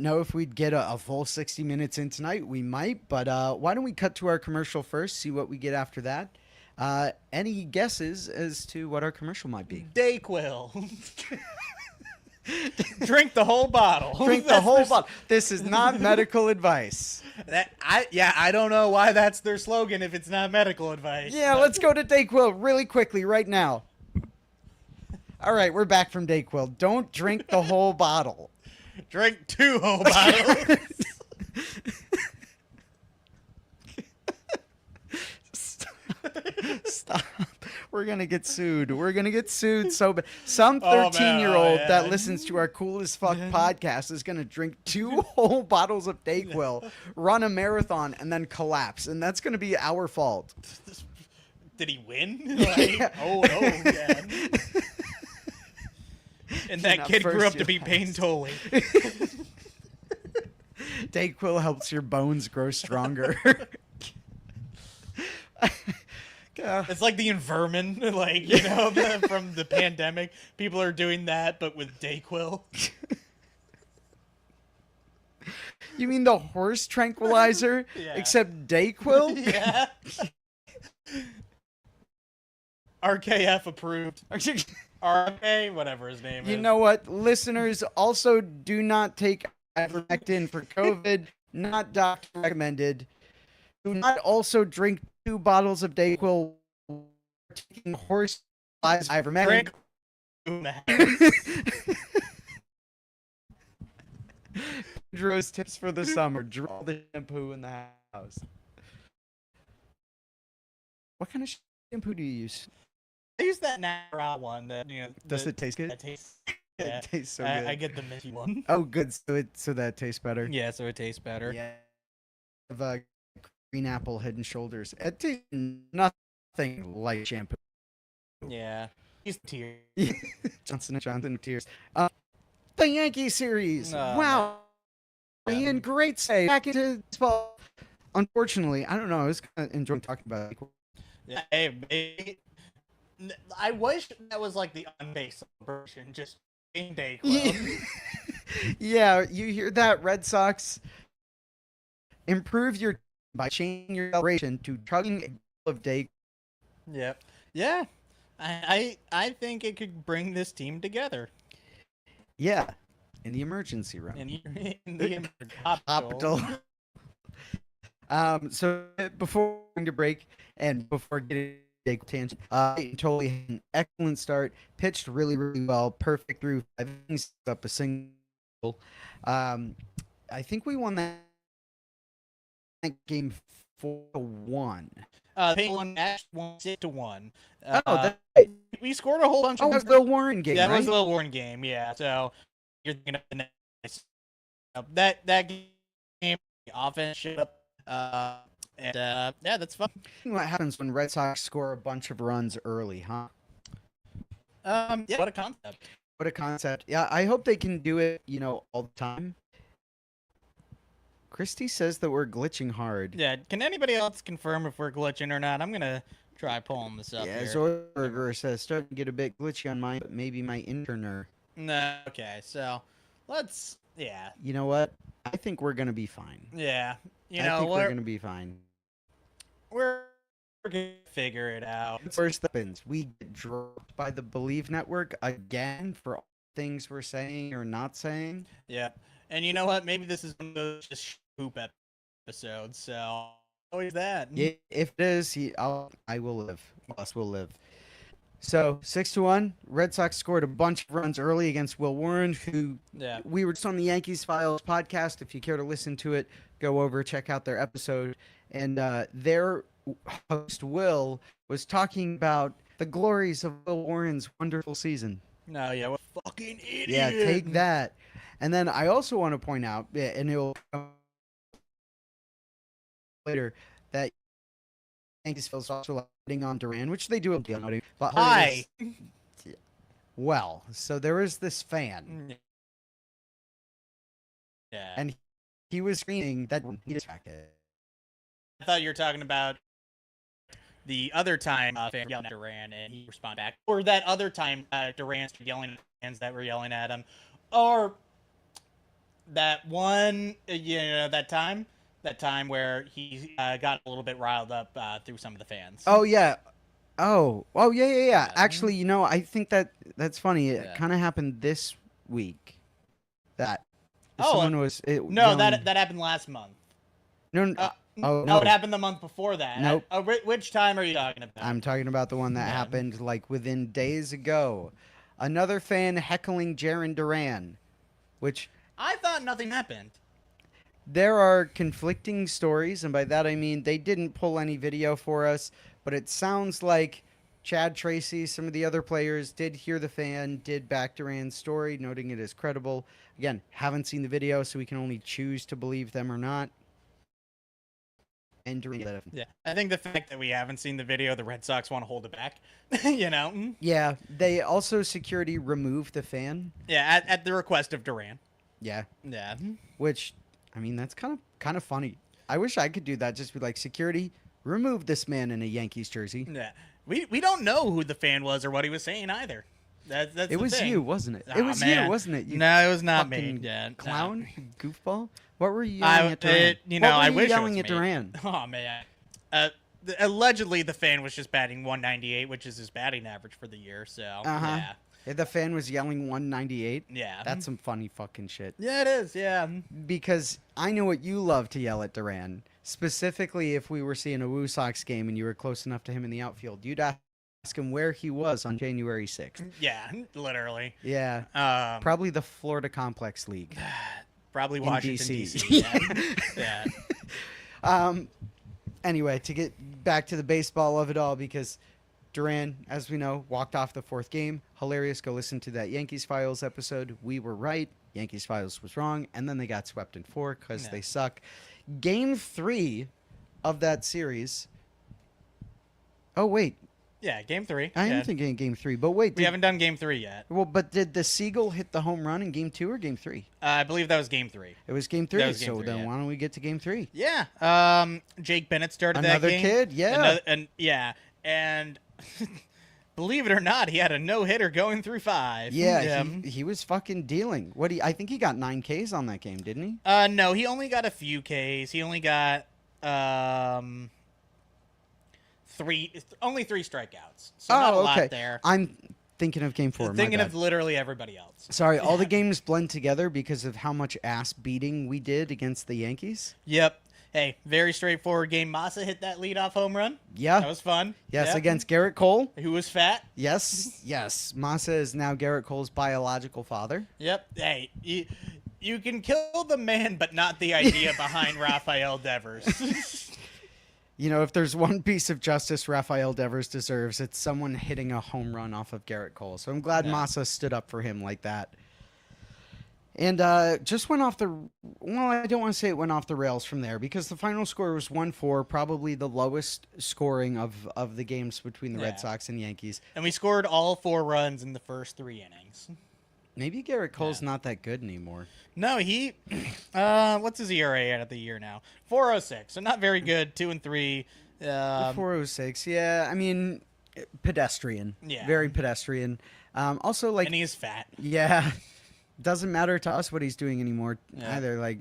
know if we'd get a full 60 minutes in tonight. We might, but why don't we cut to our commercial first, see what we get after that? Any guesses as to what our commercial might be? Dayquil. Drink the whole bottle. Drink the whole bottle. This is not medical advice. I don't know why that's their slogan if it's not medical advice. Yeah, let's go to Dayquil really quickly right now. All right, we're back from Dayquil. Don't drink the whole bottle. Drink 2 whole bottles. Stop. We're going to get sued. We're going to get sued so bad. Some Oh, man. 13-year-old Yeah. that listens to our Cool as Fuck podcast is going to drink 2 whole bottles of Dayquil, run a marathon, and then collapse. And that's going to be our fault. Did he win? Like, Yeah. Oh no, man. And that not kid grew first, up to you're be Payne last. Tolley. Dayquil helps your bones grow stronger. It's like the Invermin, like, from the pandemic. People are doing that, but with Dayquil. You mean the horse tranquilizer, Yeah. except Dayquil? Yeah. RKF approved. RK, whatever his name is. You know what? Listeners, also do not take ivermectin for COVID. Not doctor recommended. Do not also drink 2 bottles of Dayquil taking horse lives ivermectin. Drink. Pedro's tips for the summer. Draw the shampoo in the house. What kind of shampoo do you use? I use that Nara one. That Does it taste good? That tastes. Yeah. It tastes so I good. get the minty one. Oh, good. So that tastes better. Yeah, so it tastes better. Yeah. Of green apple Head and Shoulders. It tastes nothing like shampoo. Yeah. He's tears. Johnson & Johnson tears. The Yankee series. No, Wow. no. Ian, great say. Back into baseball. Unfortunately, I don't know. I was kind of enjoying talking about it. Yeah, hey, I wish that was like the unbased celebration, just in Dayquil. Yeah, you hear that, Red Sox? Improve your by changing your celebration to chugging a bottle of Day. Yep. Yeah. I think it could bring this team together. Yeah, in the emergency room. In the hospital. Hospital. So before going to break and before getting a tangent, totally had an excellent start. Pitched really, really well. Perfect through 5 innings, up a single. I think we won that game 4-1. They won 6-1. We scored a whole bunch Oh, of it was the Warren game, Yeah, right? it was the Warren game. Yeah, so you're thinking of the next that game offense showed up. Yeah, that's fun. What happens when Red Sox score a bunch of runs early, huh? Yeah, what a concept. What a concept. Yeah, I hope they can do it, all the time. Christy says that we're glitching hard. Yeah, can anybody else confirm if we're glitching or not? I'm gonna try pulling this up Yeah, here. Zorberger says starting to get a bit glitchy on mine, but maybe my interner. No, okay, so let's. Yeah, You know what? I think we're gonna be fine. yeah. You I know, think we're we're gonna be fine. we're gonna figure it out. First happens, we get dropped by the Believe Network again for all things we're saying or not saying. Yeah, and you know what? Maybe this is one of those just poop episodes. So always that. Yeah, if it is, I will live. Us will live. So 6-1, Red Sox scored a bunch of runs early against Will Warren, who Yeah. we were just on the Yankees Files podcast. If you care to listen to it, go over, check out their episode. And their host, Will, was talking about the glories of Will Warren's wonderful season. No, yeah, what a fucking idiot. Yeah, take that. And then I also want to point out, and it will come later, that Yankees Files also letting on Duran, which they do a deal. But Hi. well, so there was this fan, Yeah. and he was screaming that he distracted. I thought you were talking about the other time fan yelling at Duran and he responded back, or that other time Duran started yelling at fans that were yelling at him, or that one, that time where he got a little bit riled up through some of the fans. Oh yeah. Oh yeah. Yeah. Actually, I think that's funny. It Yeah. kind of happened this week. That Oh, someone was no, yelling- that happened last month. no. Oh, no, no. it happened the month before that. Nope. Which time are you talking about? I'm talking about the one that Yeah. happened like within days ago. Another fan heckling Jaron Duran, which I thought nothing happened. there are conflicting stories, and by that I mean they didn't pull any video for us, but it sounds like Chad Tracy, some of the other players did hear the fan, did back Duran's story, noting it as credible. Again, haven't seen the video, so we can only choose to believe them or not. And Duran, Yeah, I think the fact that we haven't seen the video, the Red Sox want to hold it back. yeah, they also security removed the fan. Yeah, at the request of Duran. Yeah, Yeah. which, I mean, that's kind of funny. I wish I could do that. Just be like, security, remove this man in a Yankees jersey. Yeah. We don't know who the fan was or what he was saying either. That's It the was thing. you, wasn't it? Aw, It was man. you, wasn't it? You No, it was not me. fucking Yeah, no. clown, goofball. What were you yelling at Duran? I wish yelling it at was me. Duran. Oh man. Allegedly, the fan was just batting 198, which is his batting average for the year. So Uh-huh. The fan was yelling 198. yeah. That's some funny fucking shit. Yeah, it is. Yeah. Because I know what you love to yell at Duran. Specifically, if we were seeing a Woo Sox game and you were close enough to him in the outfield, you'd ask him where he was on January 6th. Yeah. Literally. Yeah. Probably the Florida Complex League. Probably in Washington DC. D.C. Yeah. Yeah. Anyway, to get back to the baseball of it all, because Duran, as we know, walked off the fourth game. Hilarious. Go listen to that Yankees Files episode. We were right. Yankees Files was wrong. And then they got swept in 4 because Yeah. they suck. Game 3 of that series. Oh, wait. Yeah. Game 3. I yeah. am thinking Game 3. But wait. We haven't done Game 3 yet. Well, but did the Seagull hit the home run in Game 2 or Game 3? I believe that was Game 3. It was Game 3. That was Game so 3, then yeah. why don't we get to Game 3? Yeah. Jake Bennett started Another that game. kid? Yeah. And believe it or not, he had a no-hitter going through 5. Yeah, he was fucking dealing. I think he got 9 Ks on that game, didn't he? No, he only got a few Ks. He only got 3 strikeouts. So not a lot there. I'm thinking of Game 4. Thinking my of bad. literally everybody else. Sorry, all the games blend together because of how much ass beating we did against the Yankees. Yep. Hey, very straightforward game. Massa hit that leadoff home run. Yeah. That was fun. Yes, Yep. against Garrett Cole. Who was fat. Yes. Massa is now Garrett Cole's biological father. Yep. Hey, you can kill the man, but not the idea behind Rafael Devers. You know, if there's one piece of justice Rafael Devers deserves, it's someone hitting a home run off of Garrett Cole. So I'm glad Yeah. Massa stood up for him like that. And just went off the... Well, I don't want to say it went off the rails from there because the final score was 1-4, probably the lowest scoring of the games between the Yeah. Red Sox and Yankees. And we scored all 4 runs in the first 3 innings. Maybe Garrett Cole's not that good anymore. No, he. What's his ERA at the year now? 4.06. So not very good. 2-3. 406. Yeah, I mean, pedestrian. Yeah. Very pedestrian. Also, like, and he's fat. yeah, doesn't matter to us what he's doing anymore either. Like,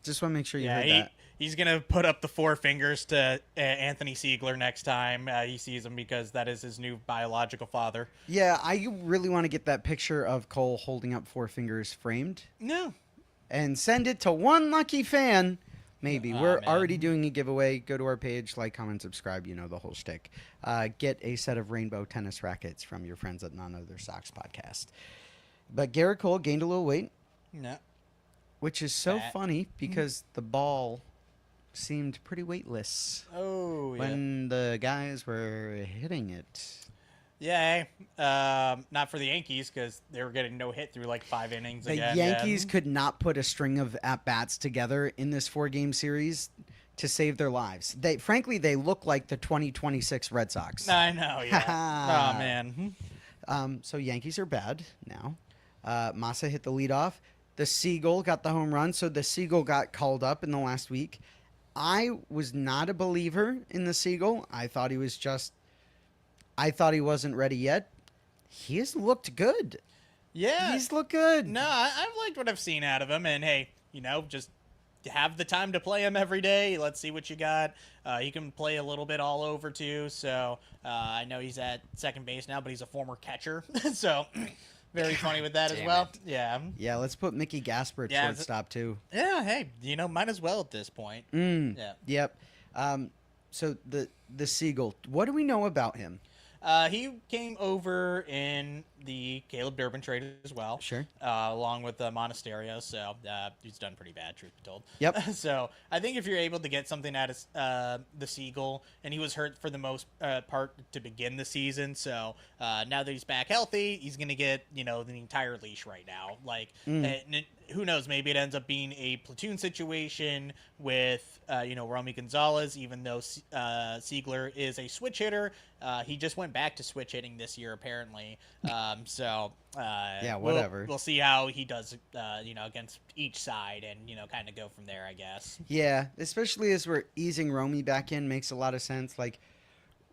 just want to make sure you heard that. He's gonna put up the four fingers to Anthony Siegler next time he sees him because that is his new biological father. Yeah, I really want to get that picture of Cole holding up four fingers framed No. and send it to one lucky fan. Maybe. We're man. already doing a giveaway. Go to our page, like, comment, subscribe. You know the whole shtick. Get a set of rainbow tennis rackets from your friends at None Other Sox Podcast. But Garrett Cole gained a little weight, No. which is so Fat. funny because the ball seemed pretty weightless Oh, yeah. when the guys were hitting it. Yeah, not for the Yankees because they were getting no hit through like 5 innings The again. Yankees could not put a string of at-bats together in this 4-game series to save their lives. Frankly, they look like the 2026 Red Sox. I know, yeah. Oh, man. So Yankees are bad now. Massa hit the leadoff. The Seagull got the home run, so the Seagull got called up in the last week. I was not a believer in the Seagull. I thought he wasn't ready yet. He has looked good. Yeah. He's looked good. No, I've liked what I've seen out of him. And, hey, just have the time to play him every day. Let's see what you got. He can play a little bit all over, too. So I know he's at second base now, but he's a former catcher. So very funny with that as well. it. Yeah. Yeah, let's put Mickey Gasper at shortstop, too. Yeah, hey, might as well at this point. Yeah. Yep. So the Seagull, what do we know about him? He came over in the Caleb Durbin trade as well. Sure. Along with Monasterio, so he's done pretty bad, truth be told. Yep. So I think if you're able to get something out of the Seagull, and he was hurt for the most part to begin the season, so now that he's back healthy, he's going to get, the entire leash right now. Like, who knows, maybe it ends up being a platoon situation with, Romy Gonzalez, even though Siegler is a switch hitter. He just went back to switch hitting this year, apparently. Whatever. We'll see how he does, against each side and, kind of go from there, I guess. Yeah, especially as we're easing Romy back in, makes a lot of sense. Like,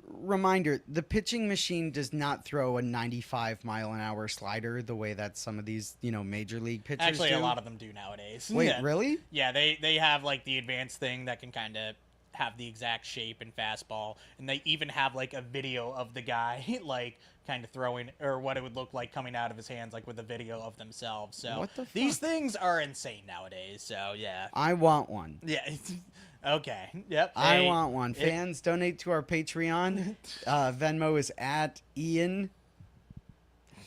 reminder, the pitching machine does not throw a 95-mile-an-hour slider the way that some of these, major league pitchers Actually, do. a lot of them do nowadays. Wait, Yeah. really? Yeah, they have, like, the advanced thing that can kind of have the exact shape and fastball, and they even have, like, a video of the guy, like, kind of throwing, or what it would look like coming out of his hands, like, with a video of themselves. So What the these fuck? things are insane nowadays, so, yeah. I want one. Yeah. Okay. Yep. I Hey, want one. Fans, donate to our Patreon. Venmo is at Ian.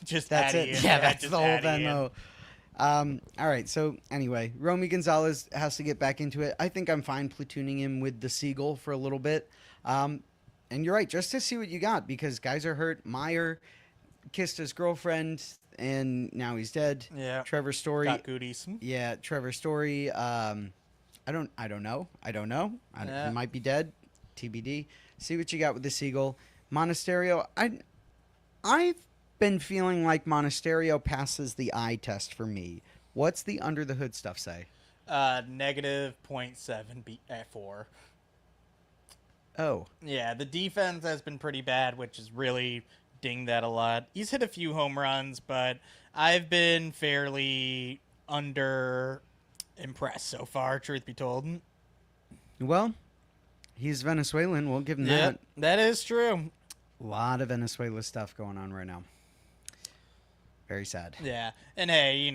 Just That's add it. Ian. Yeah, that's just the whole add Ian. Venmo. All right. So anyway, Romy Gonzalez has to get back into it. I think I'm fine platooning him with the Seagull for a little bit. And you're right, just to see what you got, because guys are hurt. Meyer kissed his girlfriend, and now he's dead. Yeah. Trevor Story. Got goodies. Yeah, Trevor Story. I don't know. Yeah. He might be dead. TBD. See what you got with the Seagull. Monasterio. I've been feeling like Monasterio passes the eye test for me. What's the under the hood stuff say? Negative 0.7 4. Oh. Yeah, the defense has been pretty bad, which has really dinged that a lot. He's hit a few home runs, but I've been fairly under impressed so far, truth be told. Well, he's Venezuelan. We'll give him Yeah, that. that is true. A lot of Venezuela stuff going on right now. Very sad. Yeah, and hey,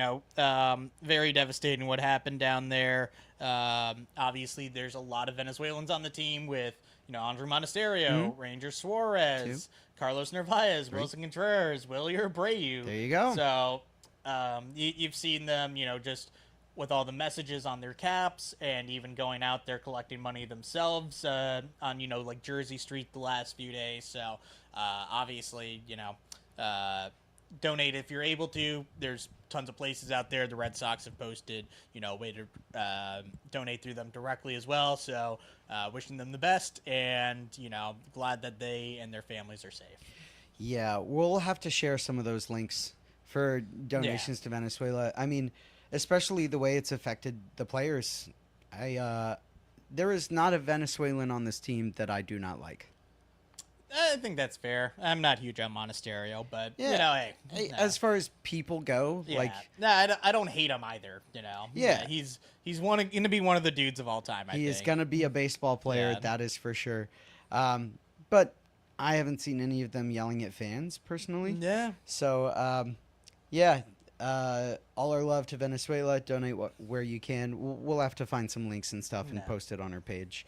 very devastating what happened down there. Obviously, there's a lot of Venezuelans on the team with, Andrew Monasterio, Ranger Suarez, Carlos Narvaez, Wilson Contreras, Willie Abreu. There you go. So you've seen them, just with all the messages on their caps and even going out there collecting money themselves on, like Jersey Street the last few days. So obviously, donate if you're able to. There's tons of places out there. The Red Sox have posted, a way to donate through them directly as well. So wishing them the best and, glad that they and their families are safe. Yeah, we'll have to share some of those links for donations to Venezuela. I mean, especially the way it's affected the players. There is not a Venezuelan on this team that I do not like. I think that's fair. I'm not huge on Monasterio, but Yeah. you know, hey, no. As far as people go, Yeah. like no, I don't hate him either. You know, Yeah. he's going to be one of the dudes of all time. I he think is gonna be a baseball player, Yeah. that is for sure. But I haven't seen any of them yelling at fans personally. Yeah. So, yeah, all our love to Venezuela. Donate where you can. We'll have to find some links and stuff and Yeah. post it on our page.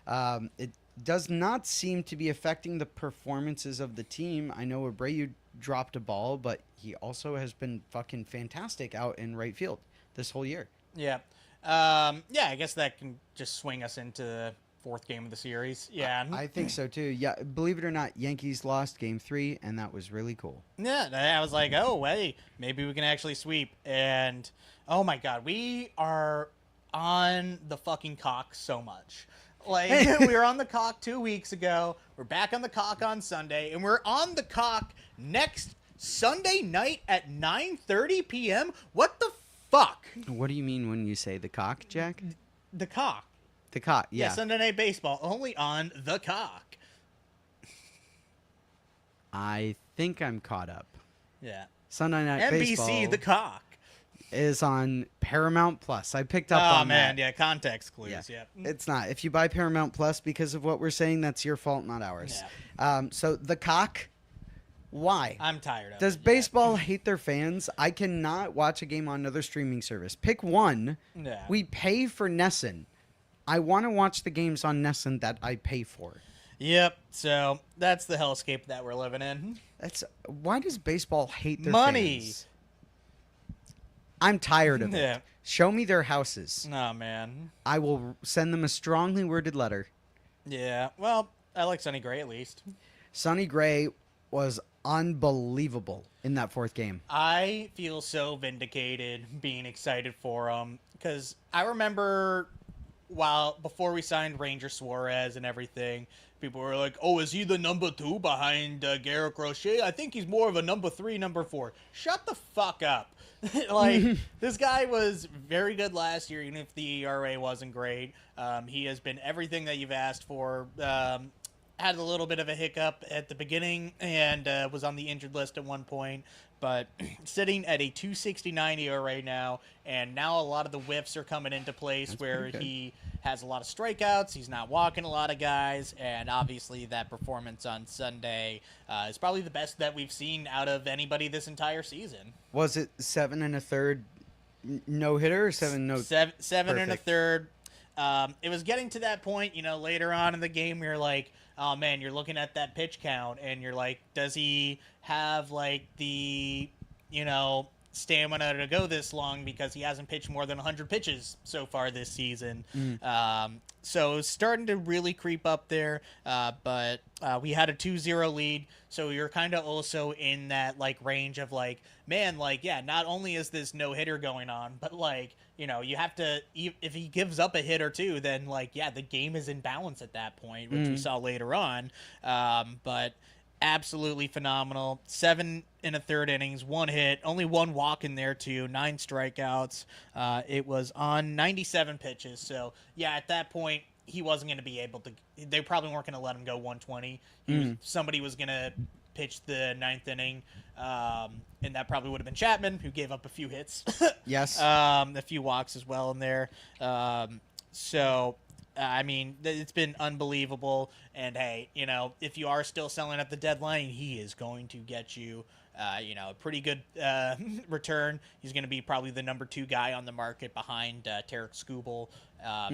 It does not seem to be affecting the performances of the team. I know Abreu dropped a ball, but he also has been fucking fantastic out in right field this whole year. Yeah. Yeah, I guess that can just swing us into the fourth game of the series. Yeah. I think so too. Yeah, believe it or not, Yankees lost Game 3, and that was really cool. Yeah, I was like, oh, hey, maybe we can actually sweep. And, oh my God, we are on the fucking cock so much. Like, we were on the cock 2 weeks ago. We're back on the cock on Sunday. And we're on the cock next Sunday night at 9:30 p.m.? What the fuck? What do you mean when you say the cock, Jack? The cock. The cock, yeah. Sunday Night Baseball, only on the cock. I think I'm caught up. Yeah. Sunday Night NBC, Baseball the cock. is on Paramount Plus. I picked up Oh, on man, that. yeah, context clues, Yeah. yeah. It's not. If you buy Paramount Plus because of what we're saying, that's your fault, not ours. So the cock, why? I'm tired of Does it. baseball hate their fans? I cannot watch a game on another streaming service. Pick one. Yeah. We pay for Nessun. I want to watch the games on Nessun that I pay for. Yep. So that's the hellscape that we're living in. Why does baseball hate their Money. fans? I'm tired of Yeah. it. Show me their houses. Oh man. I will send them a strongly worded letter. Yeah. Well, I like Sonny Gray at least. Sonny Gray was unbelievable in that fourth game. I feel so vindicated being excited for him because I remember before we signed Ranger Suarez and everything, people were like, "Oh, is he the number 2 behind Garrett Crochet? I think he's more of a number 3, number 4." Shut the fuck up. Like, this guy was very good last year, even if the ERA wasn't great. He has been everything that you've asked for. Had a little bit of a hiccup at the beginning and was on the injured list at one point, but sitting at a 2.69 ERA now, and now a lot of the whiffs are coming into place. That's where pretty good. he has a lot of strikeouts, he's not walking a lot of guys, and obviously that performance on Sunday is probably the best that we've seen out of anybody this entire season. Was it 7 1/3 no hitter or 7 no? Seven and a Perfect. third. It was getting to that point, later on in the game, you're like, oh man, you're looking at that pitch count, and you're like, does he have like the, stamina to go this long because he hasn't pitched more than 100 pitches so far this season. So it's starting to really creep up there, but we had a 2-0 lead, so you're kind of also in that like range of like, man, like, yeah, not only is this no hitter going on, but like, you have to, if he gives up a hit or two, then like, yeah, the game is in balance at that point, which we saw later on. But absolutely phenomenal. 7 1/3 innings, 1 hit, only 1 walk in there too, 9 strikeouts. It was on 97 pitches. So yeah, at that point, he wasn't going to be able to, they probably weren't going to let him go 120. Somebody was going to pitch the 9th inning. And that probably would have been Chapman, who gave up a few hits. Yes. A few walks as well in there. I mean, it's been unbelievable. And hey, if you are still selling at the deadline, he is going to get you, a pretty good return. He's going to be probably the number 2 guy on the market behind Tarek Skubal.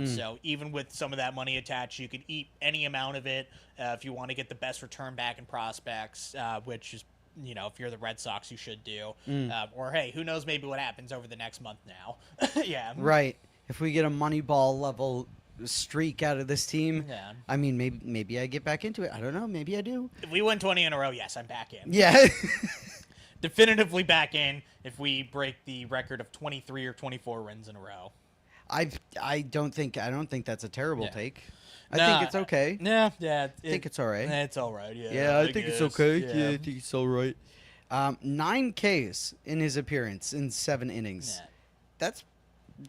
So even with some of that money attached, you could eat any amount of it if you want to get the best return back in prospects, which is, if you're the Red Sox, you should do. Or hey, who knows, maybe what happens over the next month now. Yeah. Right. If we get a Moneyball level streak out of this team, Yeah. I mean, maybe I get back into it. I don't know. Maybe I do. If we win 20 in a row, yes, I'm back in. Yeah. Definitively back in if we break the record of 23 or 24 wins in a row. I don't think that's a terrible Yeah. take. I think it's okay. Yeah. I think it's all right. It's all right. Yeah. Yeah, I think it's guess, okay. Yeah. Yeah, I think it's all right. 9 Ks in his appearance in 7 innings. Yeah. That's,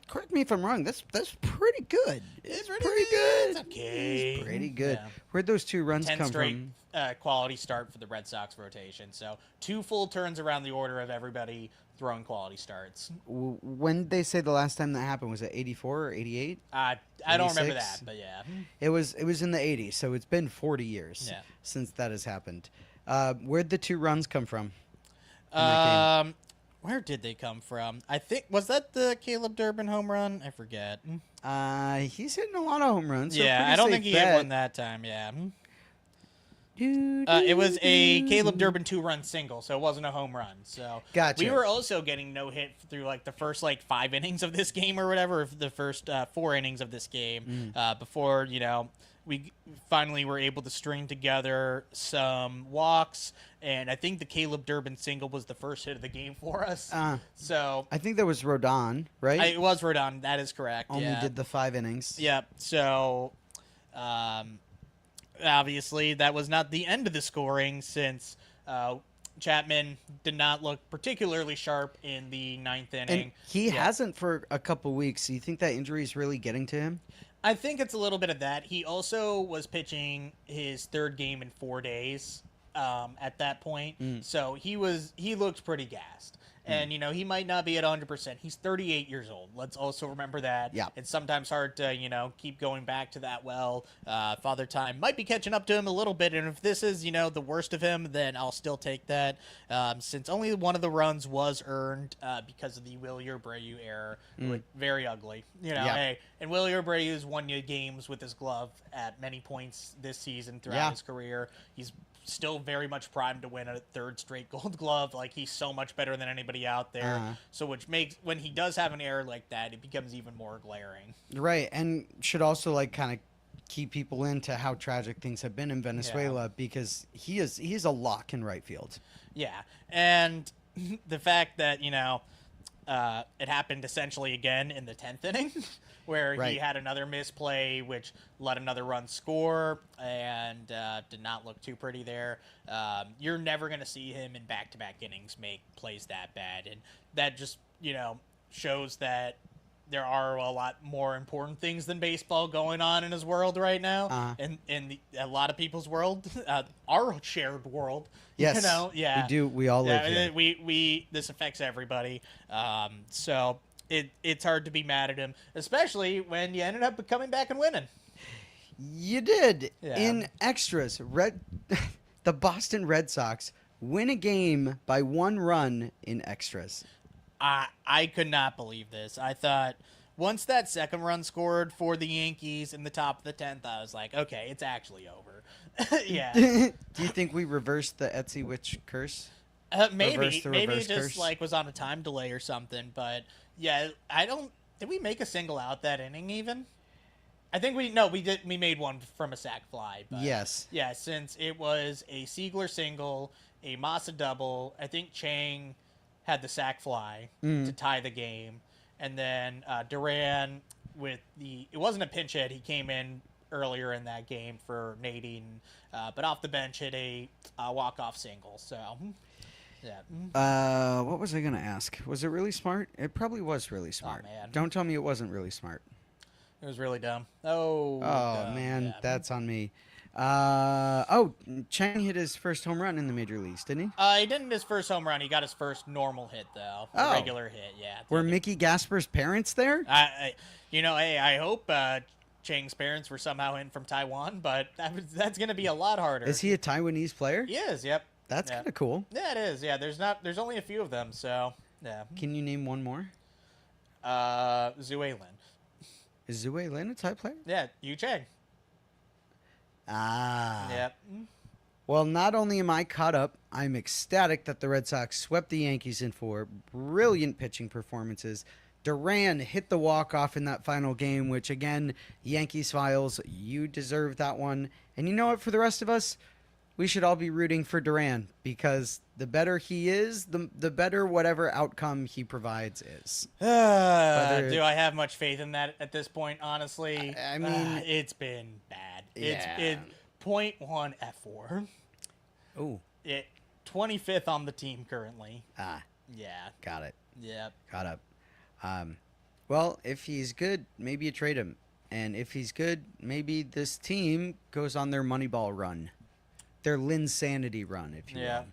correct me if I'm wrong, that's pretty good. It's pretty good. It's okay. It's pretty good. Yeah. Where'd those 2 runs 10 come straight from? quality start for the Red Sox rotation. So 2 full turns around the order of everybody throwing quality starts. When did they say the last time that happened? Was it 84 or 88? I don't remember 86? that, but yeah. It was in the 80s, so it's been 40 years Yeah. since that has happened. Where'd the 2 runs come from? that game? Where did they come from? I think was that the Caleb Durbin home run? I forget. He's hitting a lot of home runs. So Yeah, pretty I don't safe think he bet. hit one that time. Yeah. It was a Caleb Durbin 2-run single, so it wasn't a home run. So Gotcha. we were also getting no hit through like the first 5 innings of this game or whatever, the first 4 innings of this game before we finally were able to string together some walks, and I think the Caleb Durbin single was the first hit of the game for us. So I think that was Rodon, right? it was Rodon. That is correct. Only yeah. did the 5 innings. Yep. So, obviously, that was not the end of the scoring since Chapman did not look particularly sharp in the 9th inning. And he hasn't for a couple weeks. Do you think that injury is really getting to him? I think it's a little bit of that. He also was pitching his 3rd game in 4 days at that point. So he looked pretty gassed. And, he might not be at 100%. He's 38 years old. Let's also remember that. Yeah. It's sometimes hard to, keep going back to that well. Father Time might be catching up to him a little bit. And if this is, the worst of him, then I'll still take that. Since only one of the runs was earned because of the Willie Abreu error. Very ugly. Yeah. Hey, and Willie Abreu's won you games with his glove at many points this season throughout his career. He's still very much primed to win a 3rd straight Gold Glove. Like, he's so much better than anybody out there. So which makes, when he does have an error like that, it becomes even more glaring. Right, and should also kind of key people into how tragic things have been in Venezuela because he's a lock in right field. Yeah, and the fact that it happened essentially again in the 10th inning, where he had another misplay, which let another run score, and did not look too pretty there. You're never going to see him in back-to-back innings make plays that bad, and that just, shows that there are a lot more important things than baseball going on in his world right now, and in a lot of people's world, our shared world. Yes, yeah, we do. We all live here. We this affects everybody. So it's hard to be mad at him, especially when you ended up coming back and winning. You did. Yeah. In extras, the Boston Red Sox win a game by 1 run in extras. I could not believe this. I thought once that second run scored for the Yankees in the top of the 10th, I was like, okay, it's actually over. Yeah. Do you think we reversed the Etsy Witch curse? Maybe Reverse the it reverse just curse? was on a time delay or something. But yeah, did we make a single out that inning even? I think we did. We made one from a sac fly. But Yes. Yeah, since it was a Siegler single, a Massa double. I think Chang had the sac fly to tie the game, and then Duran it wasn't a pinch hit. He came in earlier in that game for Nadine, but off the bench hit a walk-off single. So, yeah. What was I going to ask? Was it really smart? It probably was really smart. man. Don't tell me it wasn't really smart. It was really dumb. Oh, Dumb, man, yeah. that's on me. Chang hit his first home run in the major leagues, didn't he? He didn't his first home run. He got his first normal hit, though. Oh. A regular hit, yeah. Were Mickey Gasper's parents there? I hope Chang's parents were somehow in from Taiwan, but that's going to be a lot harder. Is he a Taiwanese player? He is, yep. That's Yeah. kind of cool. Yeah, it is. Yeah, there's only a few of them, so yeah. Can you name one more? Zue Lin. Is Zue Lin a Thai player? Yeah, Yu Chang. Ah. Yep. Well, not only am I caught up, I'm ecstatic that the Red Sox swept the Yankees in 4 brilliant pitching performances. Duran hit the walk-off in that final game, which, again, Yankees files, you deserve that one. And you know what, for the rest of us, we should all be rooting for Duran, because the better he is, the better whatever outcome he provides is. Do I have much faith in that at this point, honestly? I mean, it's been bad. It's Yeah. 0.1 F4. Oh, It 25th on the team currently. ah, Yeah. got it. Yep. Caught up. Well, if he's good, maybe you trade him. And if he's good, maybe this team goes on their Moneyball run. Their Linsanity run, if you Yeah.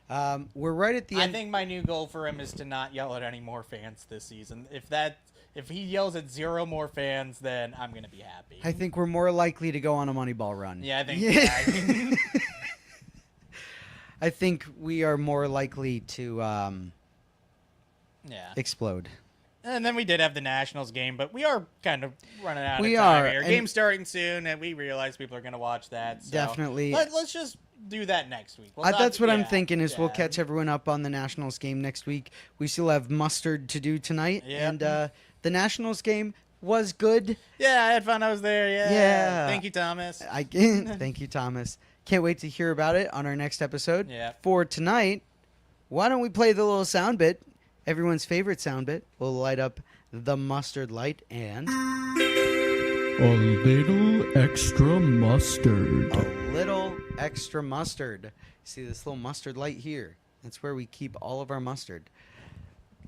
will. We're right at the I end. think my new goal for him is to not yell at any more fans this season. If he yells at 0 more fans, then I'm gonna be happy. I think we're more likely to go on a Moneyball run. Yeah, I think. Yeah. I think we are more likely to Yeah. explode. And then we did have the Nationals game, but we are kind of running out We of time are, here. and- Game's starting soon, and we realize people are going to watch that. So Definitely. Let's just do that next week. We'll That's what I'm yeah, thinking is we'll yeah. catch everyone up on the Nationals game next week. We still have mustard to do tonight. Yep. And the Nationals game was good. Yeah, I had fun. I was there. Yeah. Yeah. Thank you, Thomas. Thank you, Thomas. Can't wait to hear about it on our next episode. Yeah. For tonight, why don't we play the little sound bit? Everyone's favorite sound bit. We'll light up the mustard light and A little extra mustard. a little extra mustard. See this little mustard light here? That's where we keep all of our mustard.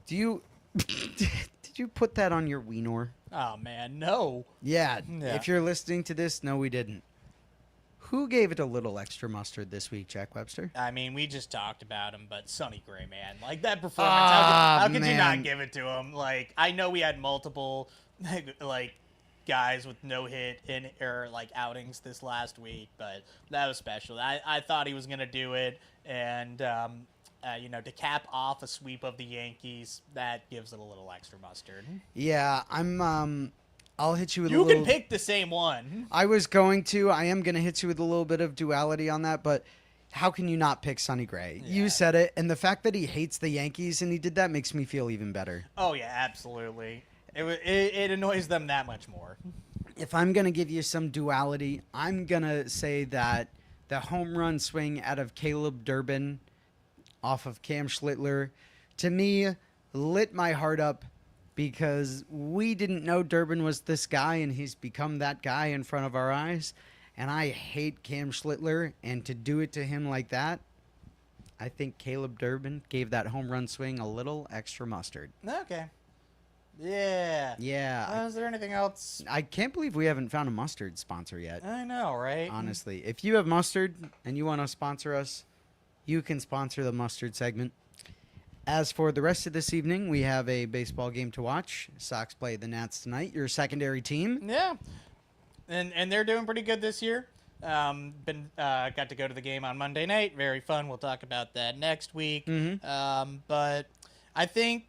Do you did you put that on your Weenor? Oh man, no. Yeah. Yeah. If you're listening to this, no, we didn't. Who gave it a little extra mustard this week, Jack Webster? I mean, we just talked about him, but Sonny Gray, man, like that performance. Ah, how could you man. not give it to him? Like, I know we had multiple, like, guys with no hit or like outings this last week, but that was special. I thought he was gonna do it, and to cap off a sweep of the Yankees, that gives it a little extra mustard. Yeah, I'll hit you with a You little. can pick the same one. I am going to hit you with a little bit of duality on that, but how can you not pick Sonny Gray? Yeah. You said it, and the fact that he hates the Yankees and he did that makes me feel even better. Oh yeah, absolutely. It annoys them that much more. If I'm going to give you some duality, I'm going to say that the home run swing out of Caleb Durbin off of Cam Schlittler, to me, lit my heart up because we didn't know Durbin was this guy, and he's become that guy in front of our eyes. And I hate Cam Schlittler, and to do it to him like that, I think Caleb Durbin gave that home run swing a little extra mustard. Okay. Yeah. Yeah. Is there anything else? I can't believe we haven't found a mustard sponsor yet. I know, right? Honestly, if you have mustard and you want to sponsor us, you can sponsor the mustard segment. As for the rest of this evening, we have a baseball game to watch. Sox play the Nats tonight, your secondary team. Yeah. And they're doing pretty good this year. Got to go to the game on Monday night. Very fun. We'll talk about that next week. But I think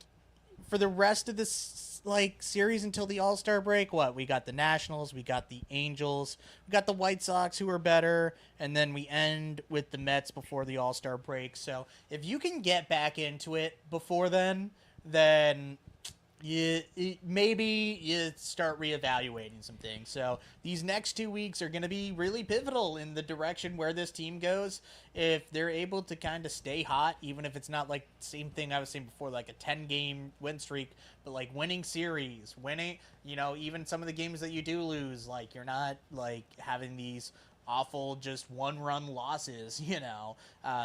for the rest of this series until the All-Star break, we got the Nationals, we got the Angels, we got the White Sox who are better, and then we end with the Mets before the All-Star break. So if you can get back into it before then maybe you start reevaluating some things. So these next 2 weeks are going to be really pivotal in the direction where this team goes. If they're able to kind of stay hot, even if it's not like the same thing I was saying before, like a 10-game win streak, but like winning series, even some of the games that you do lose, like you're not like having these awful just one-run losses,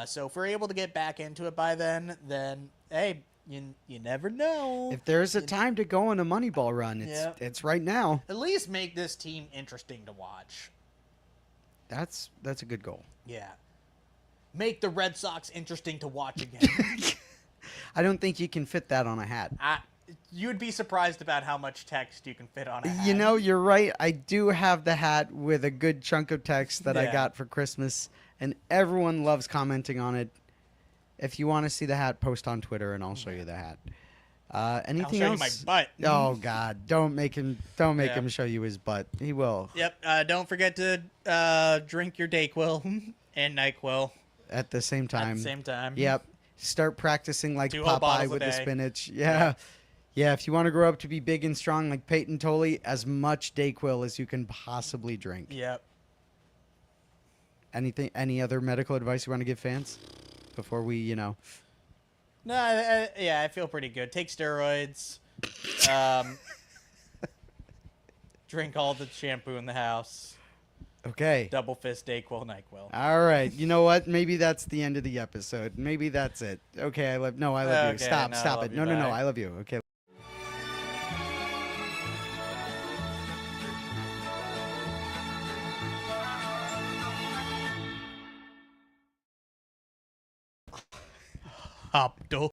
So if we're able to get back into it by then hey, you never know. If there's a time to go on a Moneyball run, it's right now. At least make this team interesting to watch. That's a good goal. Yeah. Make the Red Sox interesting to watch again. I don't think you can fit that on a hat. You'd be surprised about how much text you can fit on a hat. You're right. I do have the hat with a good chunk of text that I Yeah. got for Christmas, and everyone loves commenting on it. If you want to see the hat, post on Twitter, and I'll show you the hat. Anything I'll show else? you my butt. Oh God! Don't make him show you his butt. He will Yep. Don't forget to drink your Dayquil and NyQuil at the same time. at the same time. Yep. Start practicing like 2 whole Popeye bottles a with the day. spinach. Yeah. Yeah. If you want to grow up to be big and strong like Peyton Tolley, as much Dayquil as you can possibly drink. Yep. Any other medical advice you want to give fans before we, No, I feel pretty good. Take steroids. Drink all the shampoo in the house. Okay. Double fist Dayquil, NyQuil. All right. You know what? Maybe that's the end of the episode. Maybe that's it. Okay. I love you. Okay, Stop. no, I Stop love it. you. No. Bye. I love you. Okay. Abdul.